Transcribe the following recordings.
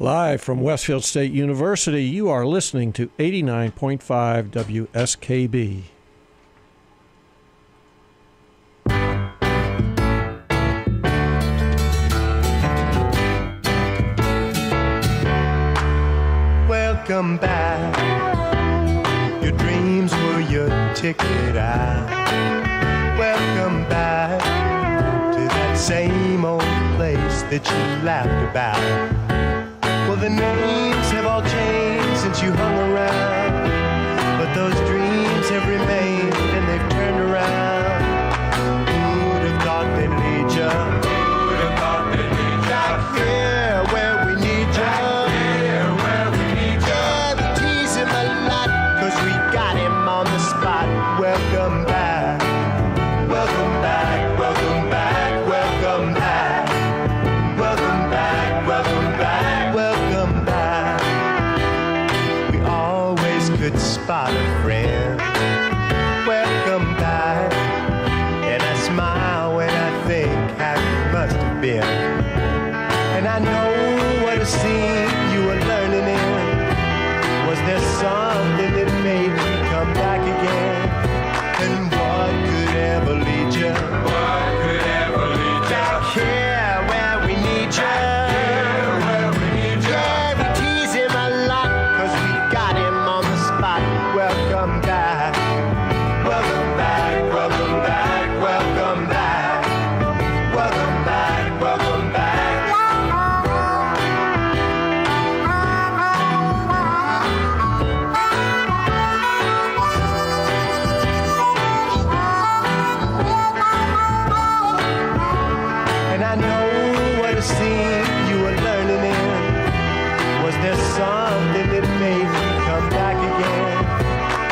Live from Westfield State University, you are listening to 89.5 WSKB. Welcome back. Your dreams were your ticket out. Welcome back to that same old place that you laughed about. Well, the names have all changed since you hung around, but those dreams have remained and they've turned around. Who'd have thought they'd lead ya? Who'd have thought they'd lead ya? Back here where we need ya. Back here where we need ya. Yeah, we tease him a lot, 'cause we got him on the spot. Welcome back. Welcome back. Welcome back. Welcome back. Welcome back. Welcome back. Welcome back. We always could spot a friend. Welcome back. And I smile when I think how you must have been. And I know what a scene you were learning in. Was there something that made you come back again? And what could ever lead you? What could ever lead you? Back here where we need you. Back here where we need you. Yeah, we tease him a lot, 'cause we got him on the spot. Welcome back. Welcome back. Welcome back. Welcome back. Welcome back. Welcome back. And I know what a scene you were learning in. Was there something that made you come back again?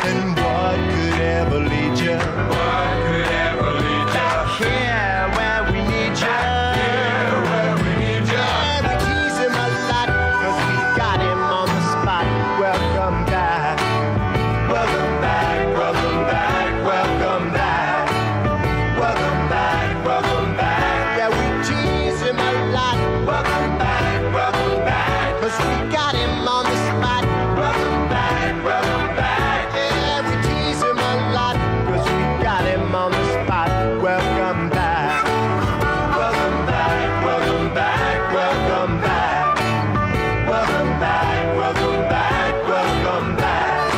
And what could ever lead you? What could ever lead you? Back here where we need you. Back here where we need you. Yeah, we tease him a lot, 'cause we got him on the spot. Welcome back. Welcome back. Welcome back. Welcome back. Welcome back. Welcome back. Yeah, we tease him a lot. Welcome back. Welcome back. 'Cause we got him on the spot. Welcome back. Welcome back. Yeah, we tease him a lot, 'cause we got him on the spot. Welcome back. Welcome back. Welcome back. Welcome back. Welcome back. Welcome back. Welcome back.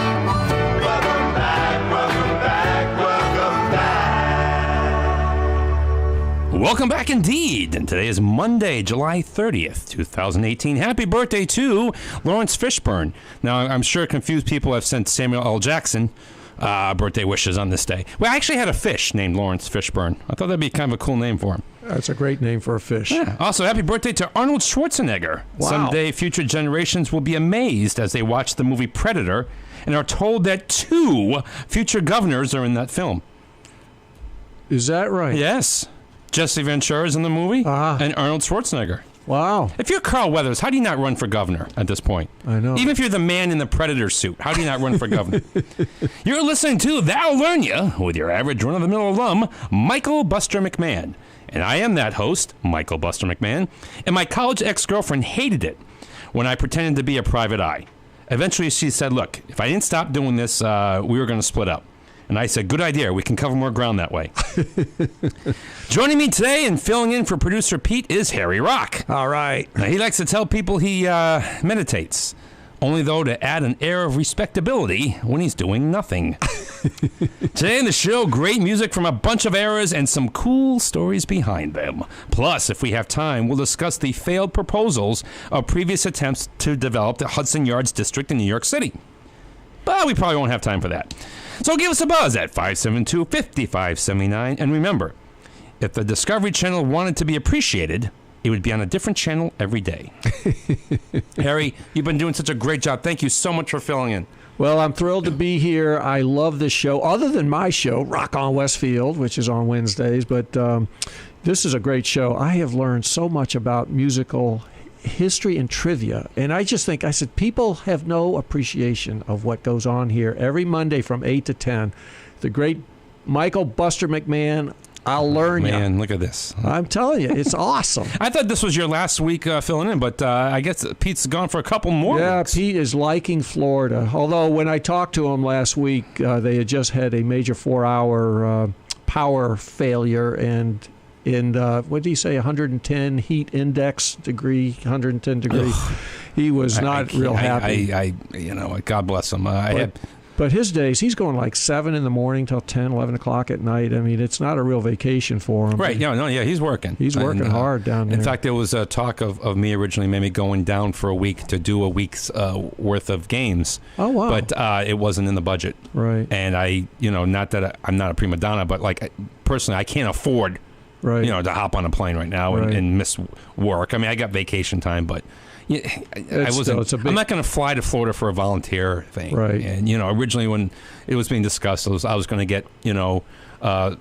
Welcome back. Welcome back. Welcome back. Welcome back indeed. And today is Monday, July 30th, 2018. Happy birthday to Lawrence Fishburne. Now, I'm sure confused people have sent Samuel L. Jackson birthday wishes on this day. Well, I actually had a fish named Lawrence Fishburne. I thought that'd be kind of a cool name for him. That's a great name for a fish. Yeah. Also, happy birthday to Arnold Schwarzenegger. Wow. Someday, future generations will be amazed as they watch the movie Predator and are told that 2 future governors are in that film. Is that right? Yes. Jesse Ventura's in the movie, and Arnold Schwarzenegger. Wow. If you're Carl Weathers, how do you not run for governor at this point? I know. Even if you're the man in the Predator suit, how do you not run for governor? You're listening to That'll Learn Ya with your average run-of-the-mill alum, Michael Buster McMahon. And I am that host, Michael Buster McMahon. And my college ex-girlfriend hated it when I pretended to be a private eye. Eventually, she said, look, if I didn't stop doing this, we were going to split up. And I said, good idea. We can cover more ground that way. Joining me today and filling in for producer Pete is Harry Rock. All right. Now, he likes to tell people he meditates, only though to add an air of respectability when he's doing nothing. Today in the show, great music from a bunch of eras and some cool stories behind them. Plus, if we have time, we'll discuss the failed proposals of previous attempts to develop the Hudson Yards district in New York City. But we probably won't have time for that. So give us a buzz at 572-5579. And remember, if the Discovery Channel wanted to be appreciated, it would be on a different channel every day. Harry, you've been doing such a great job. Thank you so much for filling in. Well, I'm thrilled to be here. I love this show, other than my show, Rock on Westfield, which is on Wednesdays. But this is a great show. I have learned so much about musical history and trivia. And I just think, I said, people have no appreciation of what goes on here every Monday from 8 to 10. The great Michael Buster McMahon I'll learn you. Man, look at this. I'm telling you, it's awesome. I thought this was your last week filling in, but I guess Pete's gone for a couple more weeks. Pete is liking Florida. Although when I talked to him last week, they had just had a major 4-hour power failure, and in what did he say, 110 heat index degree, 110 degree. He was not real happy. God bless him. But his days, he's going like 7 in the morning till 10, 11 o'clock at night. I mean, it's not a real vacation for him. Right. He's working. He's working hard down there. In fact, there was a talk of me originally maybe going down for a week to do a week's worth of games. Oh, wow. But it wasn't in the budget. Right. And not that I'm not a prima donna, but like personally, I can't afford, to hop on a plane right now and miss work. I mean, I got vacation time, but... I wasn't. I'm not going to fly to Florida for a volunteer thing. Right. And originally when it was being discussed, I was going to get at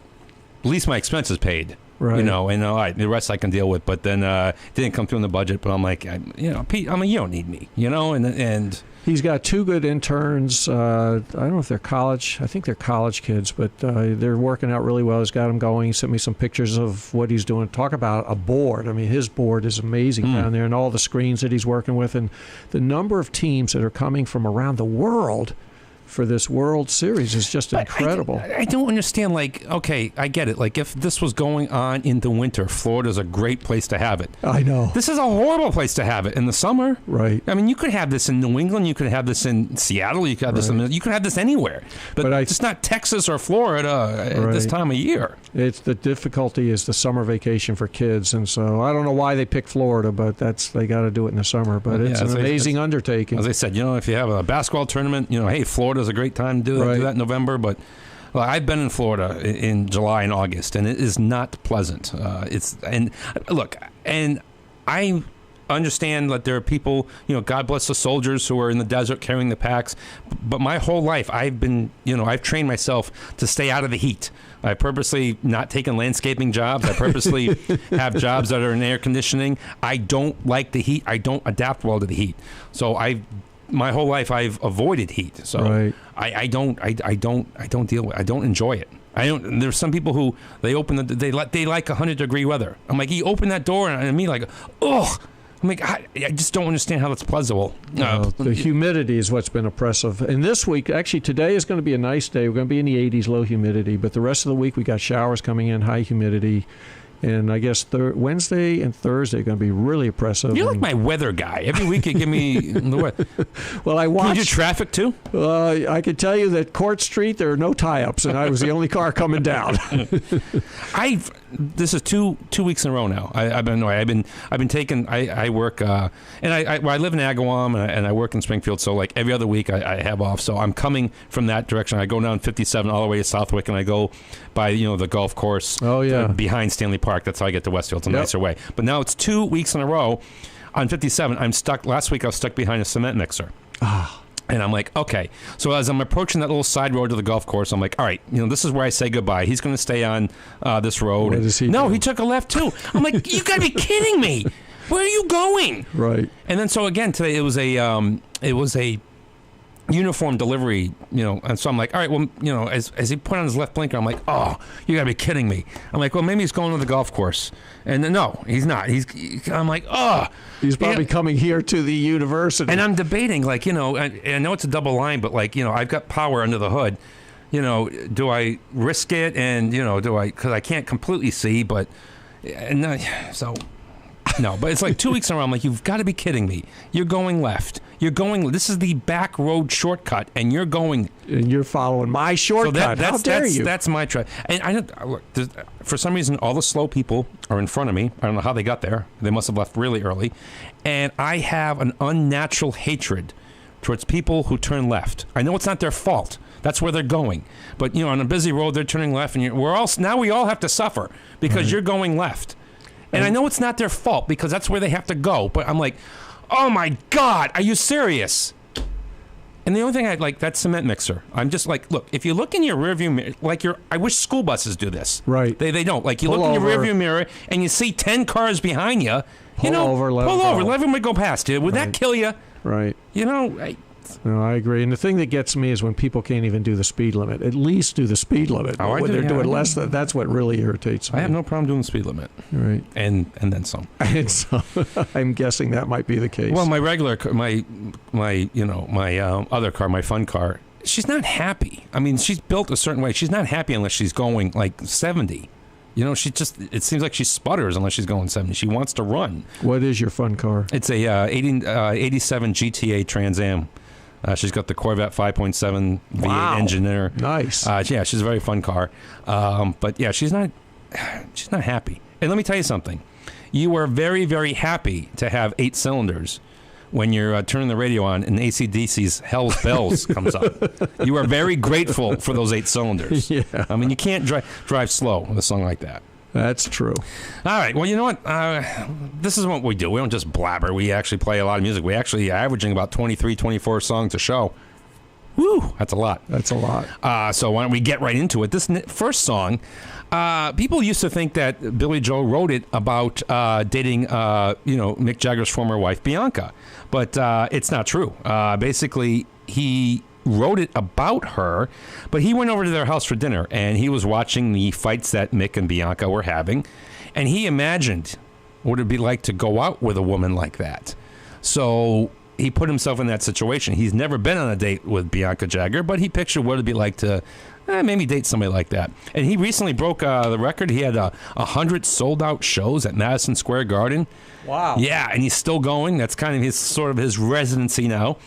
least my expenses paid. Right. And all right, the rest I can deal with. But then it didn't come through in the budget. But I'm like, Pete, you don't need me. And he's got 2 good interns. I don't know if they're college. I think they're college kids, but they're working out really well. He's got them going. He sent me some pictures of what he's doing. Talk about a board. I mean, his board is amazing down there, and all the screens that he's working with, and the number of teams that are coming from around the world for this World Series is just incredible. I don't understand. Like, okay, I get it. Like, if this was going on in the winter, Florida's a great place to have it. I know. This is a horrible place to have it in the summer. Right. I mean, you could have this in New England. You could have this in Seattle. You could have this. You could have this anywhere. But it's not Texas or Florida at this time of year. It's the difficulty is the summer vacation for kids, and so I don't know why they picked Florida, but they got to do it in the summer. But it's an amazing undertaking. As I said, if you have a basketball tournament, hey, Florida's a great time to do that in November. But I've been in Florida in July and August, and it is not pleasant. And I understand that there are people, God bless the soldiers who are in the desert carrying the packs. But my whole life, I've been, I've trained myself to stay out of the heat. I purposely not taken landscaping jobs. I purposely have jobs that are in air conditioning. I don't like the heat. I don't adapt well to the heat. So my whole life I've avoided heat. So I don't deal with. I don't enjoy it. There's some people who they like 100-degree weather. I'm like, you open that door and me like, ugh. I'm like, I just don't understand how that's pleasurable. The humidity is what's been oppressive. And this week, actually, today is going to be a nice day. We're going to be in the 80s, low humidity. But the rest of the week, we got showers coming in, high humidity. And I guess Wednesday and Thursday are going to be really oppressive. You're like my weather guy. Every week you give me the weather. Well, I watched. Can you do traffic too? I can tell you that Court Street, there are no tie-ups, and I was the only car coming down. This is two weeks in a row now. I've been taking. I work and I live in Agawam and I work in Springfield. So like every other week I have off. So I'm coming from that direction. I go down 57 all the way to Southwick, and I go by the golf course. Oh yeah. Behind Stanley Park. That's how I get to Westfield. It's a nicer way. But now it's 2 weeks in a row on 57. I'm stuck. Last week I was stuck behind a cement mixer. And I'm like, okay. So as I'm approaching that little side road to the golf course, I'm like, all right, this is where I say goodbye. He's going to stay on this road. What does he do? He took a left too. I'm like, you got to be kidding me. Where are you going? Right. And then so again today it was a uniform delivery, and so I'm like, all right, well, as he put on his left blinker, I'm like, oh, you gotta be kidding me. I'm like, well, maybe he's going to the golf course, and no, he's not. I'm like, oh, he's probably coming here to the university. And I'm debating, like, and I know it's a double line, but like, I've got power under the hood. Do I risk it, and because I can't completely see, but no, but it's like 2 weeks in a row. I'm like, you've got to be kidding me. You're going left. This is the back road shortcut, and you're going. And you're following my shortcut. So how dare you? That's my try. And look, for some reason, all the slow people are in front of me. I don't know how they got there. They must have left really early. And I have an unnatural hatred towards people who turn left. I know it's not their fault. That's where they're going. But, on a busy road, they're turning left, and we all have to suffer because you're going left. And I know it's not their fault because that's where they have to go. But I'm like, oh, my God, are you serious? And the only thing I like, that cement mixer. I'm just like, look, if you look in your rearview mirror, I wish school buses do this. Right. They don't. Like, you look in your rearview mirror and you see 10 cars behind you. Pull over, let everybody go past you. Would that kill you? Right. No, I agree. And the thing that gets me is when people can't even do the speed limit. At least do the speed limit. Oh, when they're doing less, that's what really irritates me. I have no problem doing the speed limit. Right. And then some. And so I'm guessing that might be the case. Well, my regular car, my other car, my fun car, she's not happy. I mean, she's built a certain way. She's not happy unless she's going like 70. You know, it seems like she sputters unless she's going 70. She wants to run. What is your fun car? It's a 87 GTA Trans Am. She's got the Corvette 5.7 V8 engine in her. Nice. Yeah, she's a very fun car. But yeah, she's not happy. And let me tell you something. You are very, very happy to have 8 cylinders when you're turning the radio on and AC/DC's Hell's Bells comes up. You are very grateful for those 8 cylinders. Yeah. I mean, you can't drive slow with a song like that. That's true. All right. Well, you know what? This is what we do. We don't just blabber. We actually play a lot of music. We actually are averaging about 23, 24 songs a show. Woo! That's a lot. That's a lot. So why don't we get right into it? This first song, people used to think that Billy Joel wrote it about dating, Mick Jagger's former wife, Bianca. But it's not true. Basically, he wrote it about her, but he went over to their house for dinner, and he was watching the fights that Mick and Bianca were having, and he imagined what it would be like to go out with a woman like that. So he put himself in that situation. He's never been on a date with Bianca Jagger, but he pictured what it'd be like to maybe date somebody like that. And he recently broke the record. He had 100 sold-out shows at Madison Square Garden. Wow. Yeah, and he's still going. That's kind of his residency now.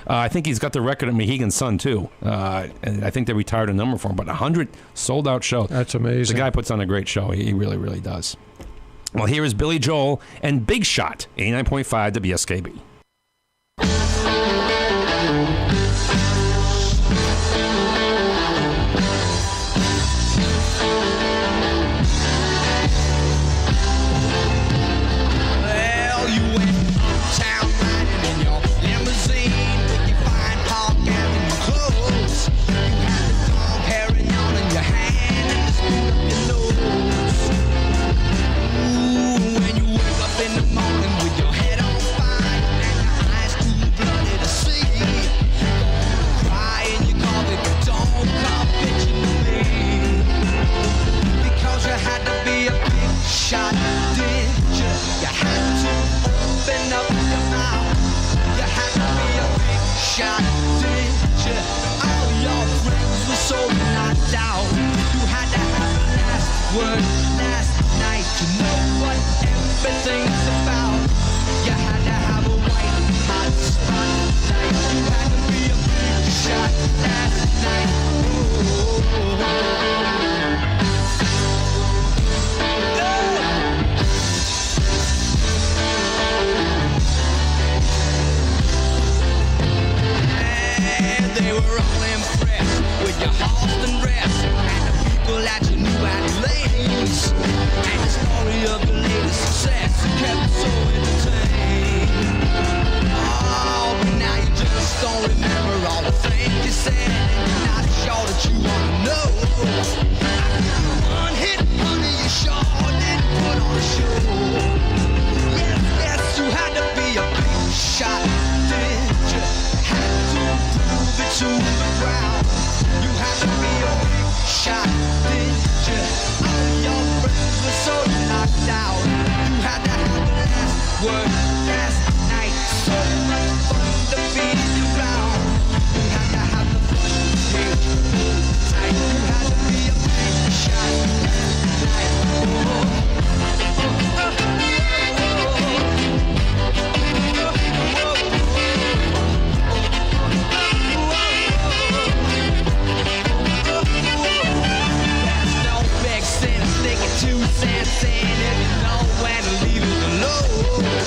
I think he's got the record at Mohegan Sun, too. And I think they retired a number for him. But 100 sold-out shows. That's amazing. The guy puts on a great show. He really, really does. Well, here is Billy Joel and Big Shot, 89.5 WSKB.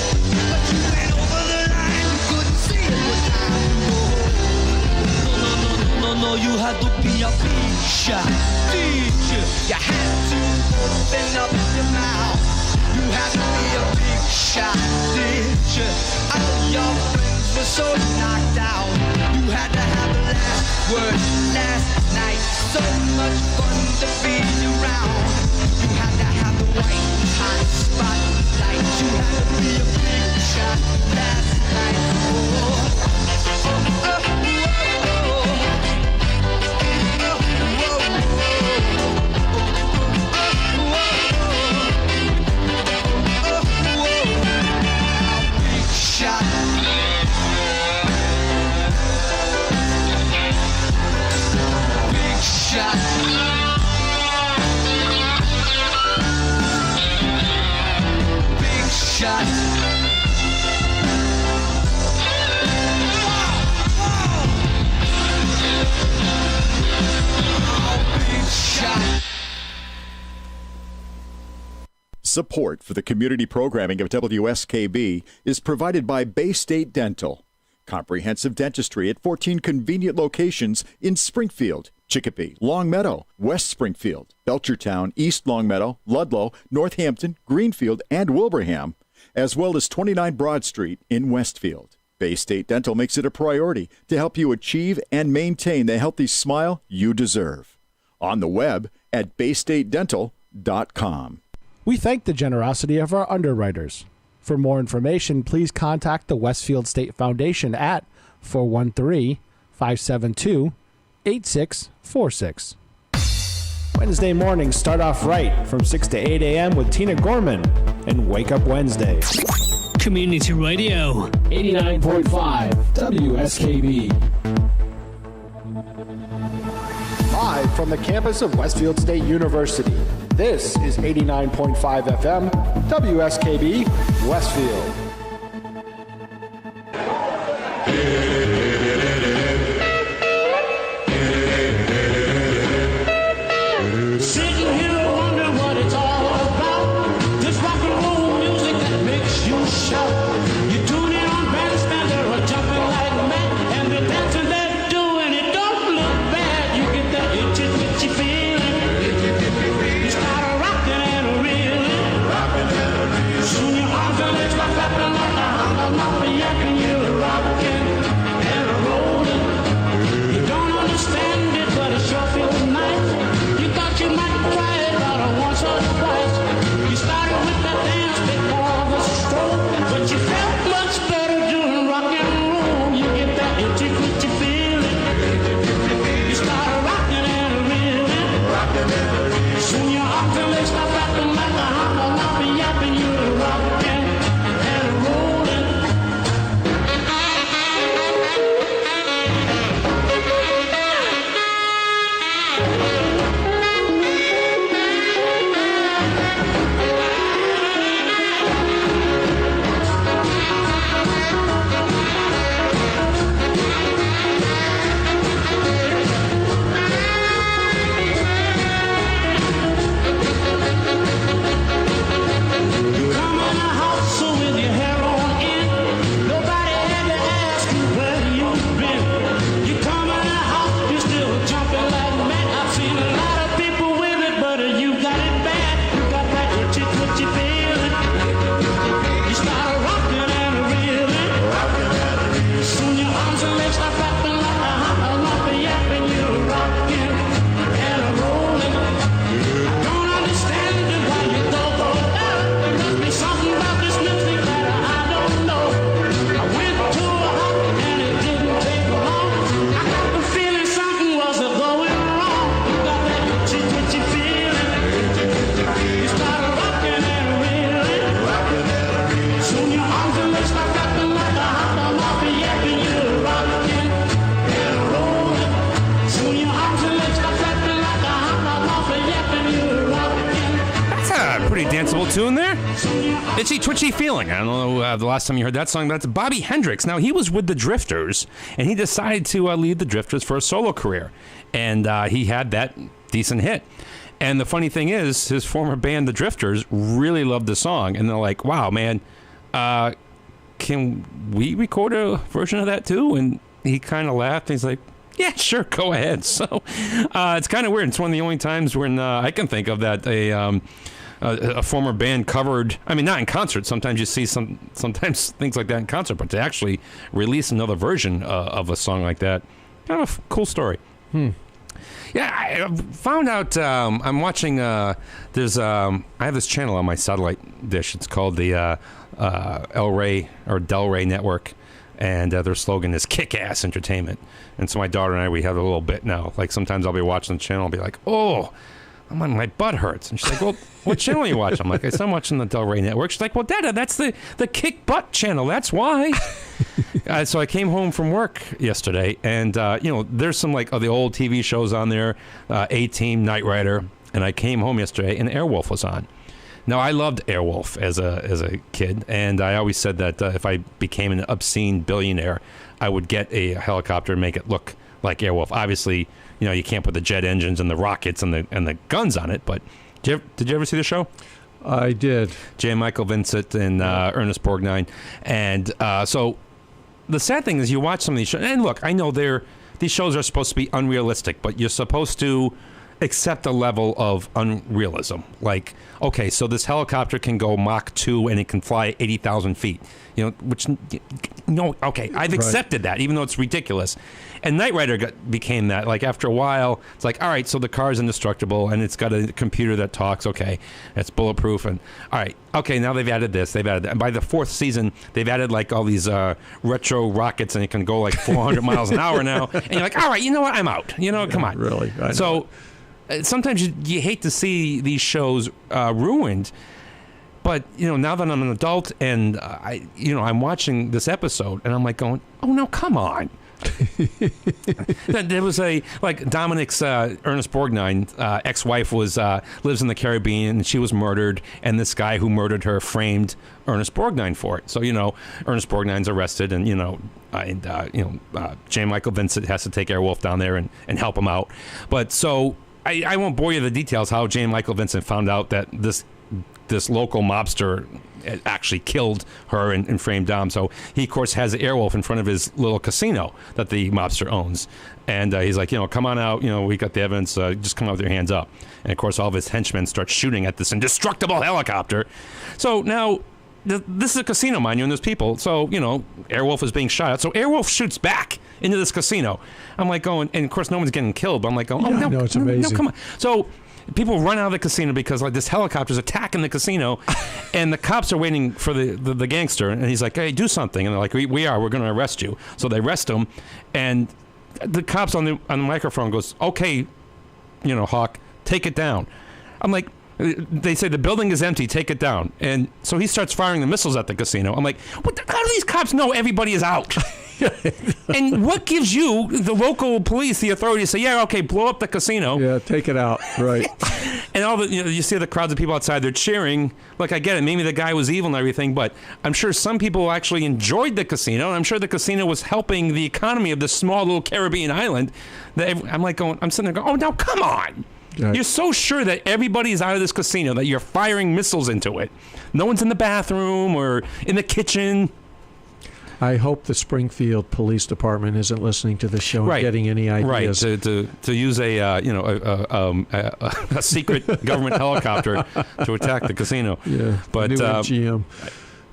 You had to be a big shot last night. Oh. Support for the community programming of WSKB is provided by Bay State Dental. Comprehensive dentistry at 14 convenient locations in Springfield, Chicopee, Longmeadow, West Springfield, Belchertown, East Longmeadow, Ludlow, Northampton, Greenfield, and Wilbraham, as well as 29 Broad Street in Westfield. Bay State Dental makes it a priority to help you achieve and maintain the healthy smile you deserve. On the web at baystatedental.com. We thank the generosity of our underwriters. For more information, please contact the Westfield State Foundation at 413-572-8646. Wednesday mornings start off right from 6 to 8 a.m. with Tina Gorman and Wake Up Wednesday. Community Radio. 89.5 WSKB. Live from the campus of Westfield State University, this is 89.5 FM, WSKB, Westfield. Sitting here wondering what it's all about. This rock and roll music that makes you shout. You tune in on bandstand or jumping like mad, and the dancing they're doing, it don't look bad. You get that itchy, itchy feeling. You start rocking and reeling. Soon your arms and legs start flapping like a hop yakking. You're rocking and rolling. You don't understand it, but it sure feels nice. You thought you might try it about once or twice. You started with that dance before the stroke, but you felt much better doing rock and roll. You get that itchy, itchy feeling. You started rocking and reeling. Soon your arms and legs start flapping like a hop yapping. You're rocking and rolling. You come in the house with your hair on end. Nobody had to ask you where you've been. You come in the house, you're still jumping like mad. I've seen a lot of people with it, but you got it bad. You got that itchy, twitchy feeling. You start rocking and reeling. Soon your arms and legs start flapping like a hop yapping. You're rocking and rolling. Don't understand it, why you go down. There must be something about this music that I don't know. I went to a hop and it didn't take long. I got the feeling something was going wrong. You got that itchy, twitchy feeling. You started rocking and reeling. Soon your arms and legs start flapping like a hop yapping. You're rocking and rolling. Soon your arms and legs start flapping like a hop yapping. You're rocking. That's a pretty danceable tune there. Itchy Twitchy Feeling. I don't know the last time you heard that song, but that's Bobby Hendricks. Now, he was with the Drifters, and he decided to leave the Drifters for a solo career. And he had that decent hit. And the funny thing is, his former band, the Drifters, really loved the song. And they're like, wow, man, can we record a version of that too? And he kind of laughed. He's like, yeah, sure, go ahead. So it's kind of weird. It's one of the only times when I can think of that a former band covered. I mean, not in concert. Sometimes you see sometimes things like that in concert, but to actually release another version of a song like that, kind of a cool story. Yeah, I found out. I'm watching. There's. I have this channel on my satellite dish. It's called the El Rey or Del Rey Network, and their slogan is "Kick-Ass Entertainment." And so my daughter and I, we have a little bit now. Like sometimes I'll be watching the channel, I'll be like, "Oh, my butt hurts," and she's like, "Well, what channel are you watching?" I'm like, "I'm watching the Del Rey Network." She's like, "Well, Dada, that's the Kick Butt channel. That's why." So I came home from work yesterday, and there's some like the old TV shows on there, A-Team, Knight Rider, and I came home yesterday, and Airwolf was on. No, I loved Airwolf as a kid, and I always said that if I became an obscene billionaire, I would get a helicopter and make it look like Airwolf. Obviously, you can't put the jet engines and the rockets and the guns on it, but did you ever see the show? I did. J. Michael Vincent and Ernest Borgnine. And so the sad thing is you watch some of these shows, and look, I know these shows are supposed to be unrealistic, but you're supposed to accept a level of unrealism. Like, okay, so this helicopter can go Mach 2 and it can fly 80,000 feet. Okay, I've accepted that, even though it's ridiculous. And Knight Rider became that. Like, after a while, it's like, all right, so the car is indestructible, and it's got a computer that talks. Okay, it's bulletproof, and all right, okay, now they've added this, they've added that. And by the fourth season, they've added like all these retro rockets, and it can go like 400 miles an hour now. And you're like, all right, you know what? I'm out. Come on. Really? So sometimes you hate to see these shows ruined. But, now that I'm an adult and I'm watching this episode and I'm like going, oh, no, come on. There was Dominic's Ernest Borgnine ex-wife lives in the Caribbean, and she was murdered, and this guy who murdered her framed Ernest Borgnine for it. So, Ernest Borgnine's arrested, and, J. Michael Vincent has to take Airwolf down there and help him out. But so I won't bore you with the details how J. Michael Vincent found out that this local mobster actually killed her and framed Dom. So he, of course, has an Airwolf in front of his little casino that the mobster owns. And he's like, come on out. We got the evidence. Just come out with your hands up. And, of course, all of his henchmen start shooting at this indestructible helicopter. So now this is a casino, mind you, and there's people. So, Airwolf is being shot at. So Airwolf shoots back into this casino. I'm like going, and, of course, no one's getting killed. But I'm like going, no, it's amazing. No, come on. So people run out of the casino because this helicopter's attacking the casino, and the cops are waiting for the gangster, and he's like, hey, do something. And they're like, we're going to arrest you. So they arrest him, and the cops on the microphone goes, okay, Hawk, take it down. I'm like, they say the building is empty, take it down. And so he starts firing the missiles at the casino. I'm like, how do these cops know everybody is out? And what gives you, the local police, the authority to say, yeah, okay, blow up the casino. Yeah, take it out, right. And all you see the crowds of people outside, they're cheering. Like, I get it, maybe the guy was evil and everything, but I'm sure some people actually enjoyed the casino, and I'm sure the casino was helping the economy of this small little Caribbean island. I'm sitting there going, oh, now come on. Right. You're so sure that everybody's out of this casino that you're firing missiles into it. No one's in the bathroom or in the kitchen. I hope the Springfield Police Department isn't listening to this show and getting any ideas. Right, to use a secret government helicopter to attack the casino. Yeah, but new GM.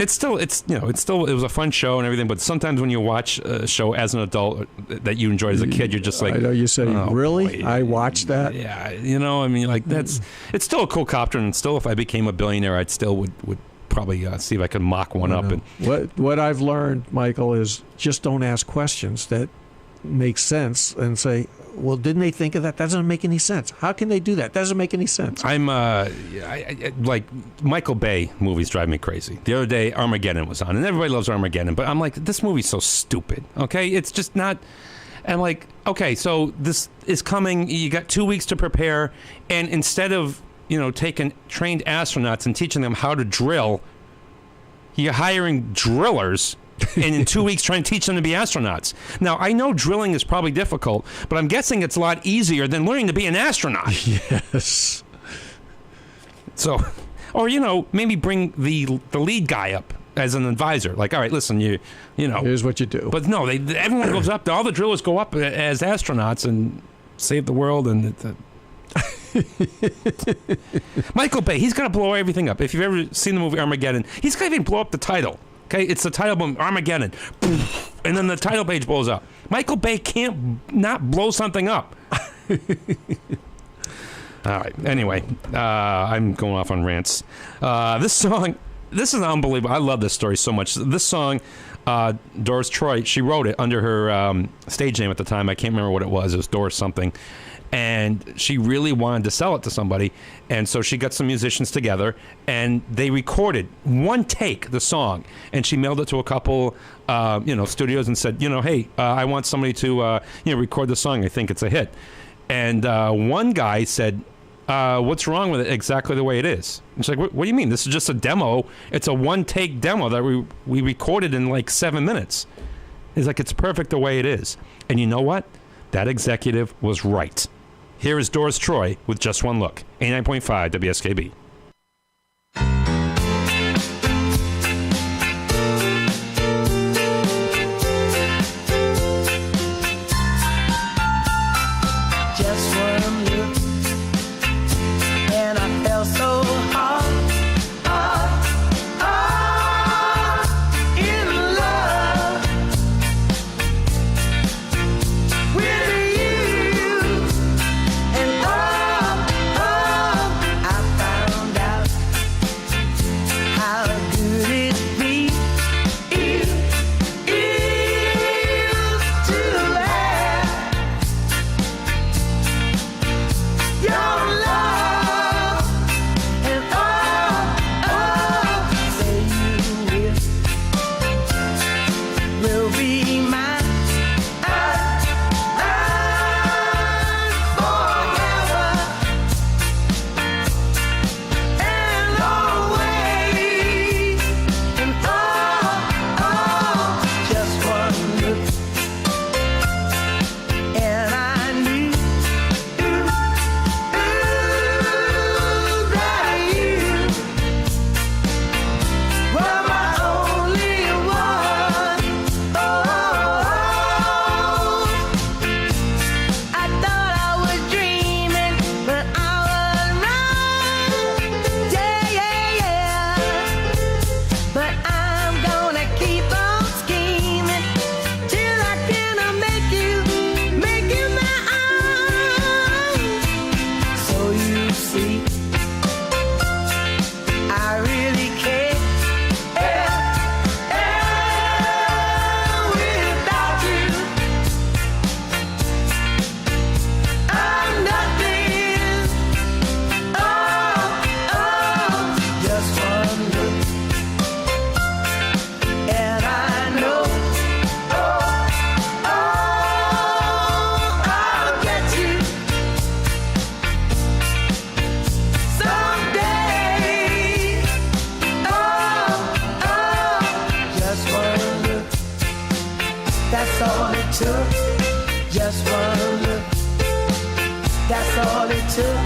It was a fun show and everything. But sometimes when you watch a show as an adult that you enjoyed as a kid, you're just like, I know you say, really? Boy. I watched that. Yeah, it's still a cool copter, and still, if I became a billionaire, I'd still would probably see if I could mock one up. And what I've learned, Michael, is just don't ask questions that make sense and say, well, didn't they think of that? That doesn't make any sense. How can they do that? That doesn't make any sense. I'm like Michael Bay movies drive me crazy. The other day, Armageddon was on, and everybody loves Armageddon, but I'm like, this movie's so stupid. Okay, it's just not. I'm like, okay, so this is coming. You got 2 weeks to prepare, and instead of taking trained astronauts and teaching them how to drill, you're hiring drillers and in 2 weeks trying to teach them to be astronauts. Now, I know drilling is probably difficult, but I'm guessing it's a lot easier than learning to be an astronaut. Yes. So, or, maybe bring the lead guy up as an advisor. Like, all right, listen, you know. Here's what you do. But no, everyone goes up, all the drillers go up as astronauts and save the world, and Michael Bay, he's got to blow everything up. If you've ever seen the movie Armageddon, he's got to even blow up the title. Okay, it's the title of Armageddon, and then the title page blows up. Michael Bay can't not blow something up. All right. Anyway, I'm going off on rants. This song, this is unbelievable. I love this story so much. This song, Doris Troy, she wrote it under her stage name at the time. I can't remember what it was. It was Doris something. And she really wanted to sell it to somebody. And so she got some musicians together, and they recorded one take, the song. And she mailed it to a couple, studios and said, hey, I want somebody to, record the song. I think it's a hit. And one guy said, what's wrong with it exactly the way it is? It's like, what do you mean? This is just a demo. It's a one-take demo that we recorded in like 7 minutes. He's like, it's perfect the way it is. And you know what? That executive was right. Here is Doris Troy with Just One Look, 89.5 WSKB. Just one look, and I felt so hard, in love with you. And I found out how good it feels to have your love. And say you will be mine forever and always. And just one look, and I knew that you were my only one. I thought I was dreaming, but I was wrong. Yeah. But I'm gonna keep on scheming till I can make you my own. So you see, I really care. Without you, I'm nothing. Just one look, and I know I'll get you someday. Just one look, that's all it took. Just one look, that's all it took.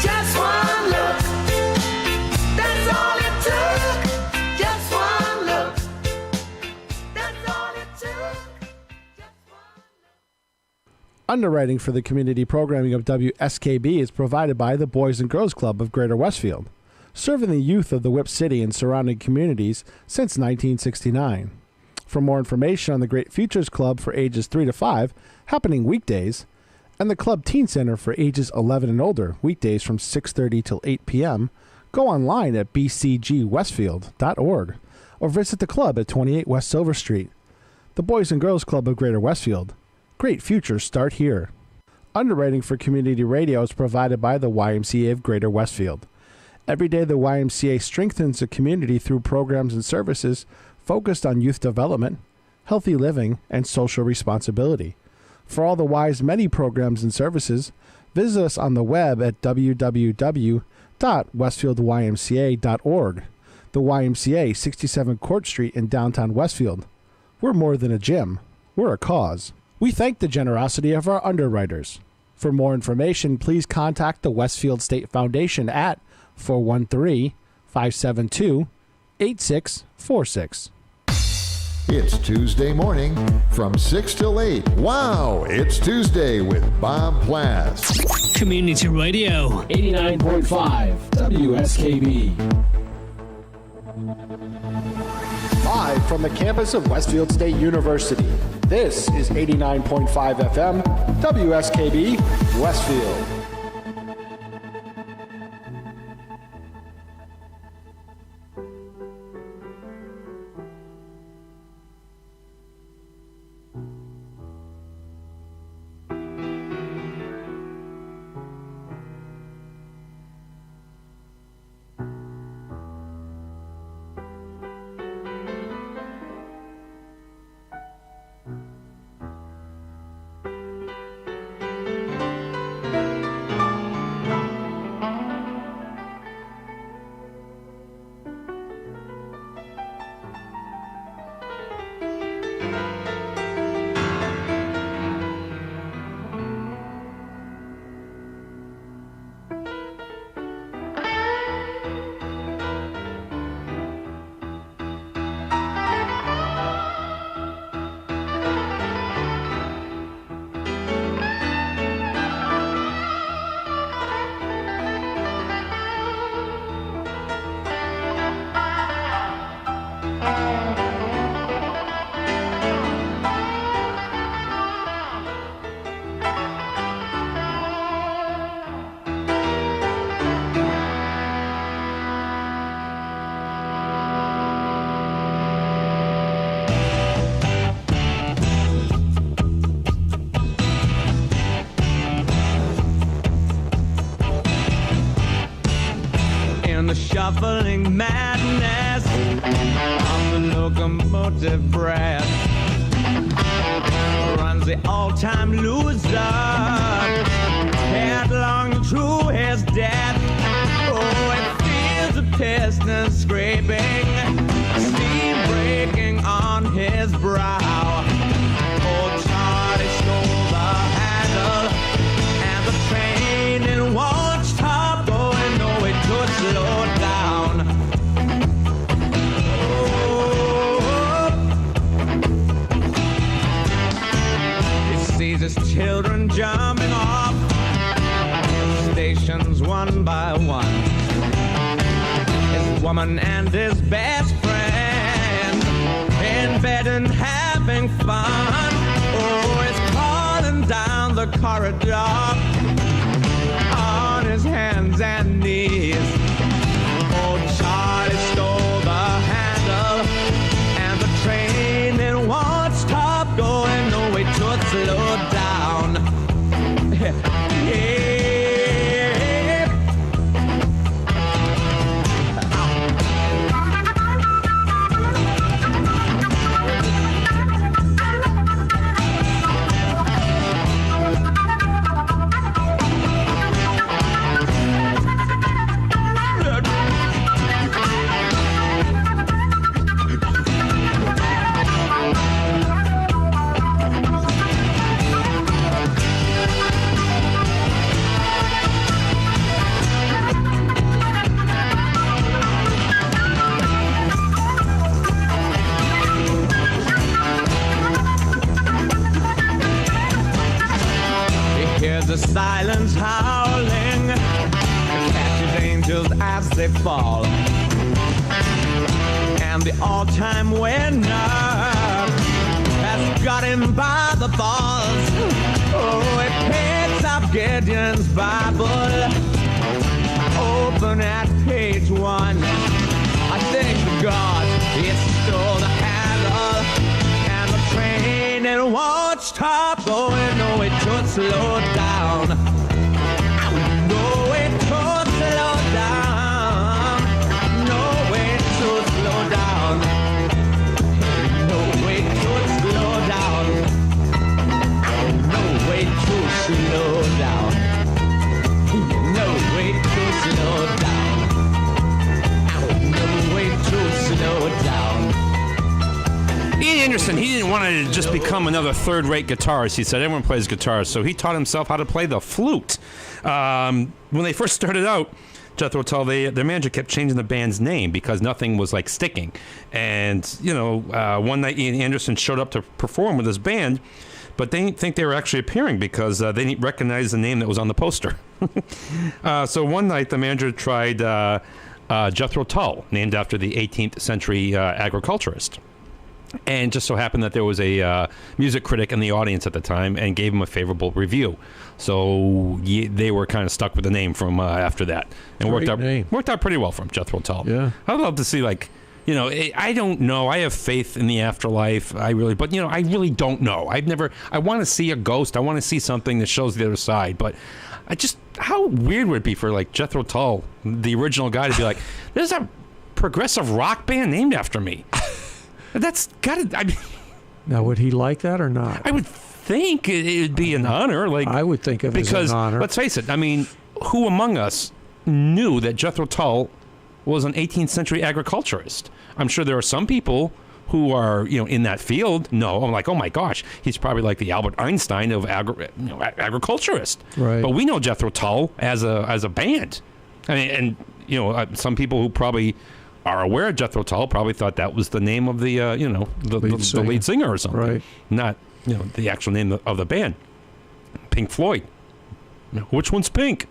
Just one look, that's all it took. Just one look, that's all it took. Just one look. Underwriting for the community programming of WSKB is provided by the Boys and Girls Club of Greater Westfield, serving the youth of the Whip City and surrounding communities since 1969. For more information on the Great Futures Club for ages 3 to 5, happening weekdays, and the Club Teen Center for ages 11 and older, weekdays from 6:30 till 8 p.m., go online at bcgwestfield.org or visit the club at 28 West Silver Street. The Boys and Girls Club of Greater Westfield. Great futures start here. Underwriting for community radio is provided by the YMCA of Greater Westfield. Every day, the YMCA strengthens the community through programs and services focused on youth development, healthy living, and social responsibility. For all the Y's many programs and services, visit us on the web at www.westfieldymca.org. The YMCA, 67 Court Street in downtown Westfield. We're more than a gym. We're a cause. We thank the generosity of our underwriters. For more information, please contact the Westfield State Foundation at 413-572-8646. It's Tuesday morning from 6 till 8. Wow, it's Tuesday with Bob Plass. Community Radio. 89.5 WSKB. Live from the campus of Westfield State University, this is 89.5 FM WSKB Westfield. shuffling madness of the locomotive breath runs the all-time loser headlong to his death. Oh, it feels the piston scraping, steam breaking on his brow. Old Charlie stole the handle, and the train it won't stop going, no, it could slow down. He sees his children jumping off stations one by one. His woman and his best friend in bed and having fun. Oh, he's calling down the corridor on his hands and knees. Oh, Charlie stole the handle, and the train it won't stop going, no, it should slow down. Yeah. The silence howling, catches angels as they fall, and the all-time winner has got him by the balls. Oh, it picks up Gideon's Bible, open at page 1. I thank God he stole the handle, and the train it won't stop going, no, it should slow down. No, it should slow down. No, it should slow down. No, it should slow down. No, it should slow down. No, it should slow down. No, it should slow down. Ian Anderson, he didn't want to just become another third-rate guitarist. He said everyone plays guitar, so he taught himself how to play the flute. When they first started out, Jethro Tull, their manager kept changing the band's name because nothing was like sticking. And, one night Ian Anderson showed up to perform with his band, but they didn't think they were actually appearing because they didn't recognize the name that was on the poster. So one night the manager tried Jethro Tull, named after the 18th century agriculturist. And just so happened that there was a music critic in the audience at the time and gave him a favorable review. So they were kind of stuck with the name from after that. And worked out pretty well for him, Jethro Tull. Yeah. I'd love to see, I don't know. I have faith in the afterlife. I really don't know. I want to see a ghost. I want to see something that shows the other side. But how weird would it be for, Jethro Tull, the original guy, to be like, there's a progressive rock band named after me. That's gotta. Now, would he like that or not? I would think it'd be an honor. I would think of it as an honor. Let's face it. I mean, who among us knew that Jethro Tull was an 18th century agriculturist? I'm sure there are some people who are in that field. No, I'm like, oh my gosh, he's probably like the Albert Einstein of agriculturist. Right. But we know Jethro Tull as a band. I mean, and some people who probably are aware of Jethro Tull probably thought that was the name of the the lead singer or something, right? Not the actual name of the band, Pink Floyd. Which one's Pink?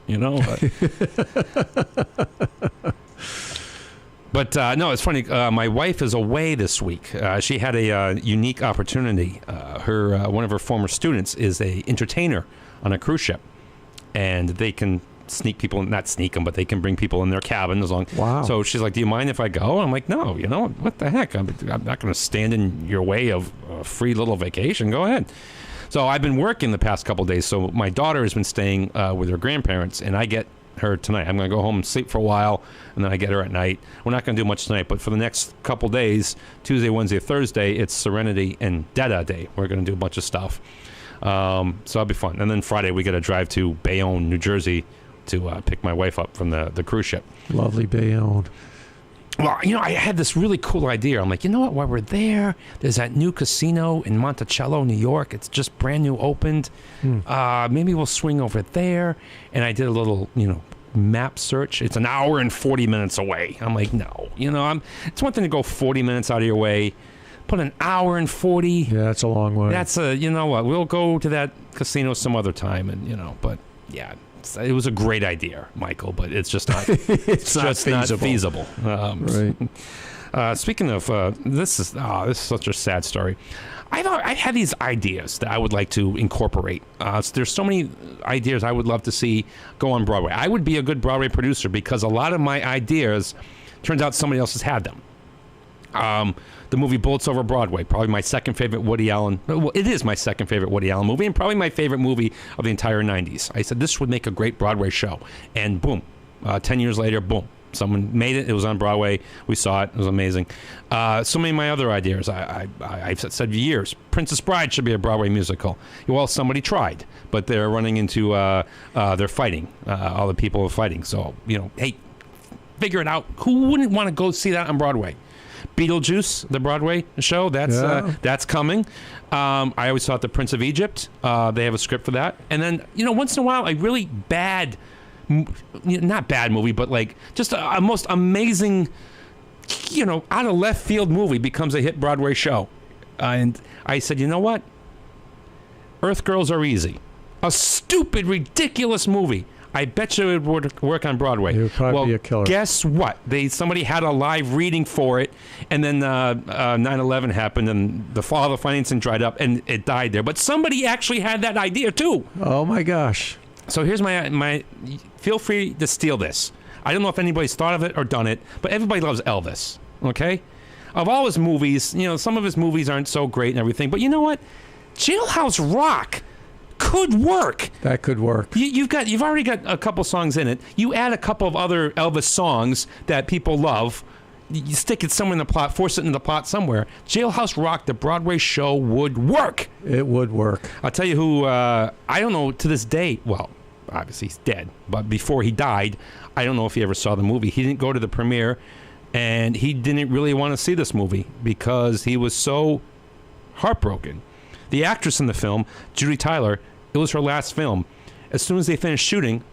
But no, it's funny. My wife is away this week. She had a unique opportunity. One of her former students is a entertainer on a cruise ship, and they can not sneak them, but they can bring people in their cabin as long. Wow. So she's like, do you mind if I go? I'm like, no, what the heck? I'm not going to stand in your way of a free little vacation. Go ahead. So I've been working the past couple of days. So my daughter has been staying with her grandparents, and I get her tonight. I'm going to go home and sleep for a while, and then I get her at night. We're not going to do much tonight, but for the next couple days, Tuesday, Wednesday, Thursday, it's Serenity and Dada Day. We're going to do a bunch of stuff. So that'll be fun. And then Friday, we got to drive to Bayonne, New Jersey to pick my wife up from the cruise ship. Lovely Bayonne. Well, I had this really cool idea. I'm like, you know what? While we're there, there's that new casino in Monticello, New York. It's just brand new opened. Maybe we'll swing over there. And I did a little, map search. It's an hour and 40 minutes away. I'm like, no. It's one thing to go 40 minutes out of your way. Put an hour and 40. Yeah, that's a long way. That's you know what? We'll go to that casino some other time. And, but yeah. It was a great idea, Michael, but it's just not. It's just not feasible. Right. Speaking of, this is such a sad story. I had these ideas that I would like to incorporate. There's so many ideas I would love to see go on Broadway. I would be a good Broadway producer because a lot of my ideas, turns out somebody else has had them. The movie Bullets Over Broadway, probably my second favorite Woody Allen. Well, it is my second favorite Woody Allen movie, and probably my favorite movie of the entire 90s. I said this would make a great Broadway show, and boom, 10 years later, boom, someone made it. It was on Broadway. We saw it. It was amazing. So many of my other ideas, I've said for years, Princess Bride should be a Broadway musical. Well, somebody tried, but they're running into, they're fighting. All the people are fighting. So, hey, figure it out. Who wouldn't want to go see that on Broadway? Beetlejuice, the Broadway show, that's coming. I always thought The Prince of Egypt, they have a script for that. And then, once in a while, a really bad, not bad movie, but like just a most amazing, out of left field movie becomes a hit Broadway show. And I said, you know what? Earth Girls Are Easy. A stupid, ridiculous movie. I bet you it would work on Broadway. It would probably be a killer. Guess what? Somebody had a live reading for it, and then 9/11 happened, and all the financing dried up, and it died there. But somebody actually had that idea too. Oh my gosh! So here's my. Feel free to steal this. I don't know if anybody's thought of it or done it, but everybody loves Elvis. Okay, of all his movies, some of his movies aren't so great and everything, but you know what? Jailhouse Rock could work. That could work. You've already got a couple songs in it. You add a couple of other Elvis songs that people love. You stick it somewhere in the plot, force it in the plot somewhere. Jailhouse Rock, the Broadway show, would work. It would work. I'll tell you who, I don't know to this day, well, obviously he's dead, but before he died, I don't know if he ever saw the movie. He didn't go to the premiere, and he didn't really want to see this movie because he was so heartbroken. The actress in the film, Judy Tyler, it was her last film. As soon as they finished shooting,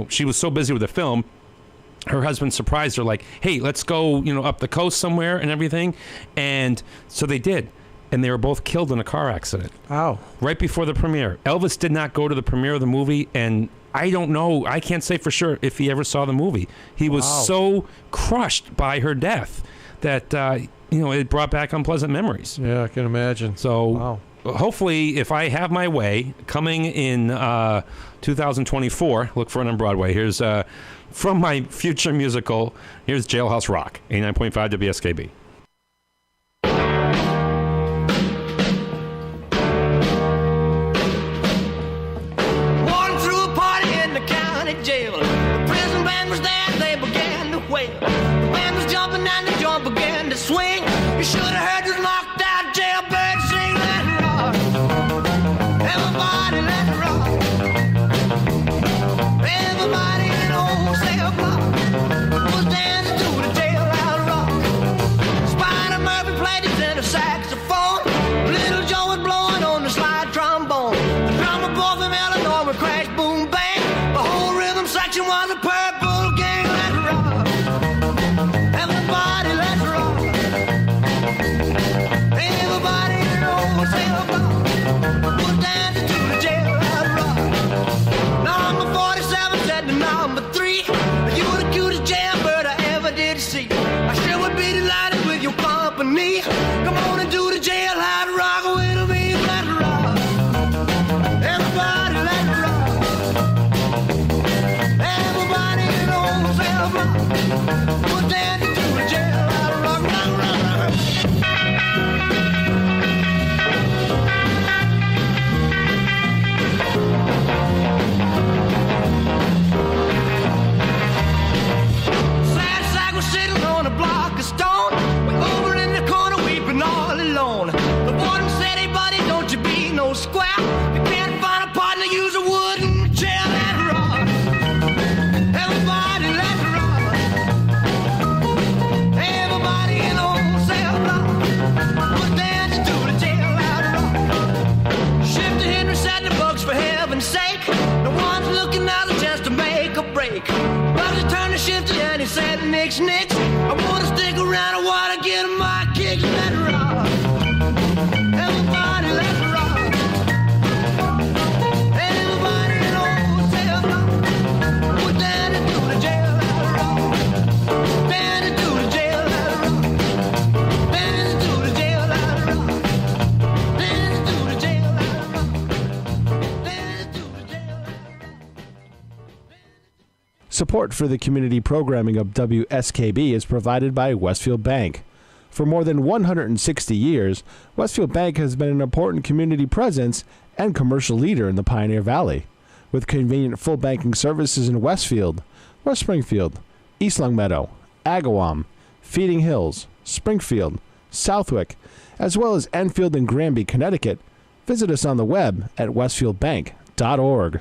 she was so busy with the film, her husband surprised her like, hey, let's go, up the coast somewhere and everything. And so they did. And they were both killed in a car accident. Wow. Right before the premiere. Elvis did not go to the premiere of the movie, and I don't know, I can't say for sure if he ever saw the movie. He was so crushed by her death that, it brought back unpleasant memories. Yeah, I can imagine. So hopefully, if I have my way, coming in 2024, look for it on Broadway. Here's, from my future musical, here's Jailhouse Rock, 89.5 WSKB. Walking through a party in the county jail. The prison band was there, they began to wail. The band was jumping and the joint began to swing. You should have heard this knocked out jailbird sing. Let it rock. Everybody let it rock. Everybody in the whole cell block was dancing to the jailhouse rock. break. But he turned the shifty and he said, nix, nix. I wanna stick around, I wanna get my kicks. Let it rock. Everybody, let it rock. Everybody in old jail rock. Put down into the jail, let it rock. Down into the jail, let it rock. Down into the jail, let it rock. Down into the jail, let it rock. Down into the jail, let it rock. Support for the community programming of WSKB is provided by Westfield Bank. For more than 160 years, Westfield Bank has been an important community presence and commercial leader in the Pioneer Valley, with convenient full banking services in Westfield, West Springfield, East Longmeadow, Agawam, Feeding Hills, Springfield, Southwick, as well as Enfield and Granby, Connecticut. Visit us on the web at westfieldbank.org.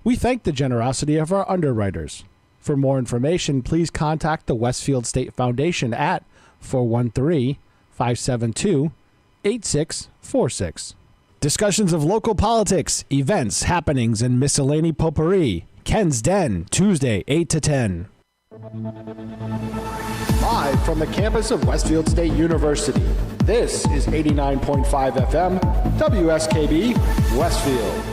We thank the generosity of our underwriters. For more information, please contact the Westfield State Foundation at 413-572-8646. Discussions of local politics, events, happenings, and miscellany potpourri. Ken's Den, Tuesday, 8 to 10. Live from the campus of Westfield State University, this is 89.5 FM, WSKB, Westfield.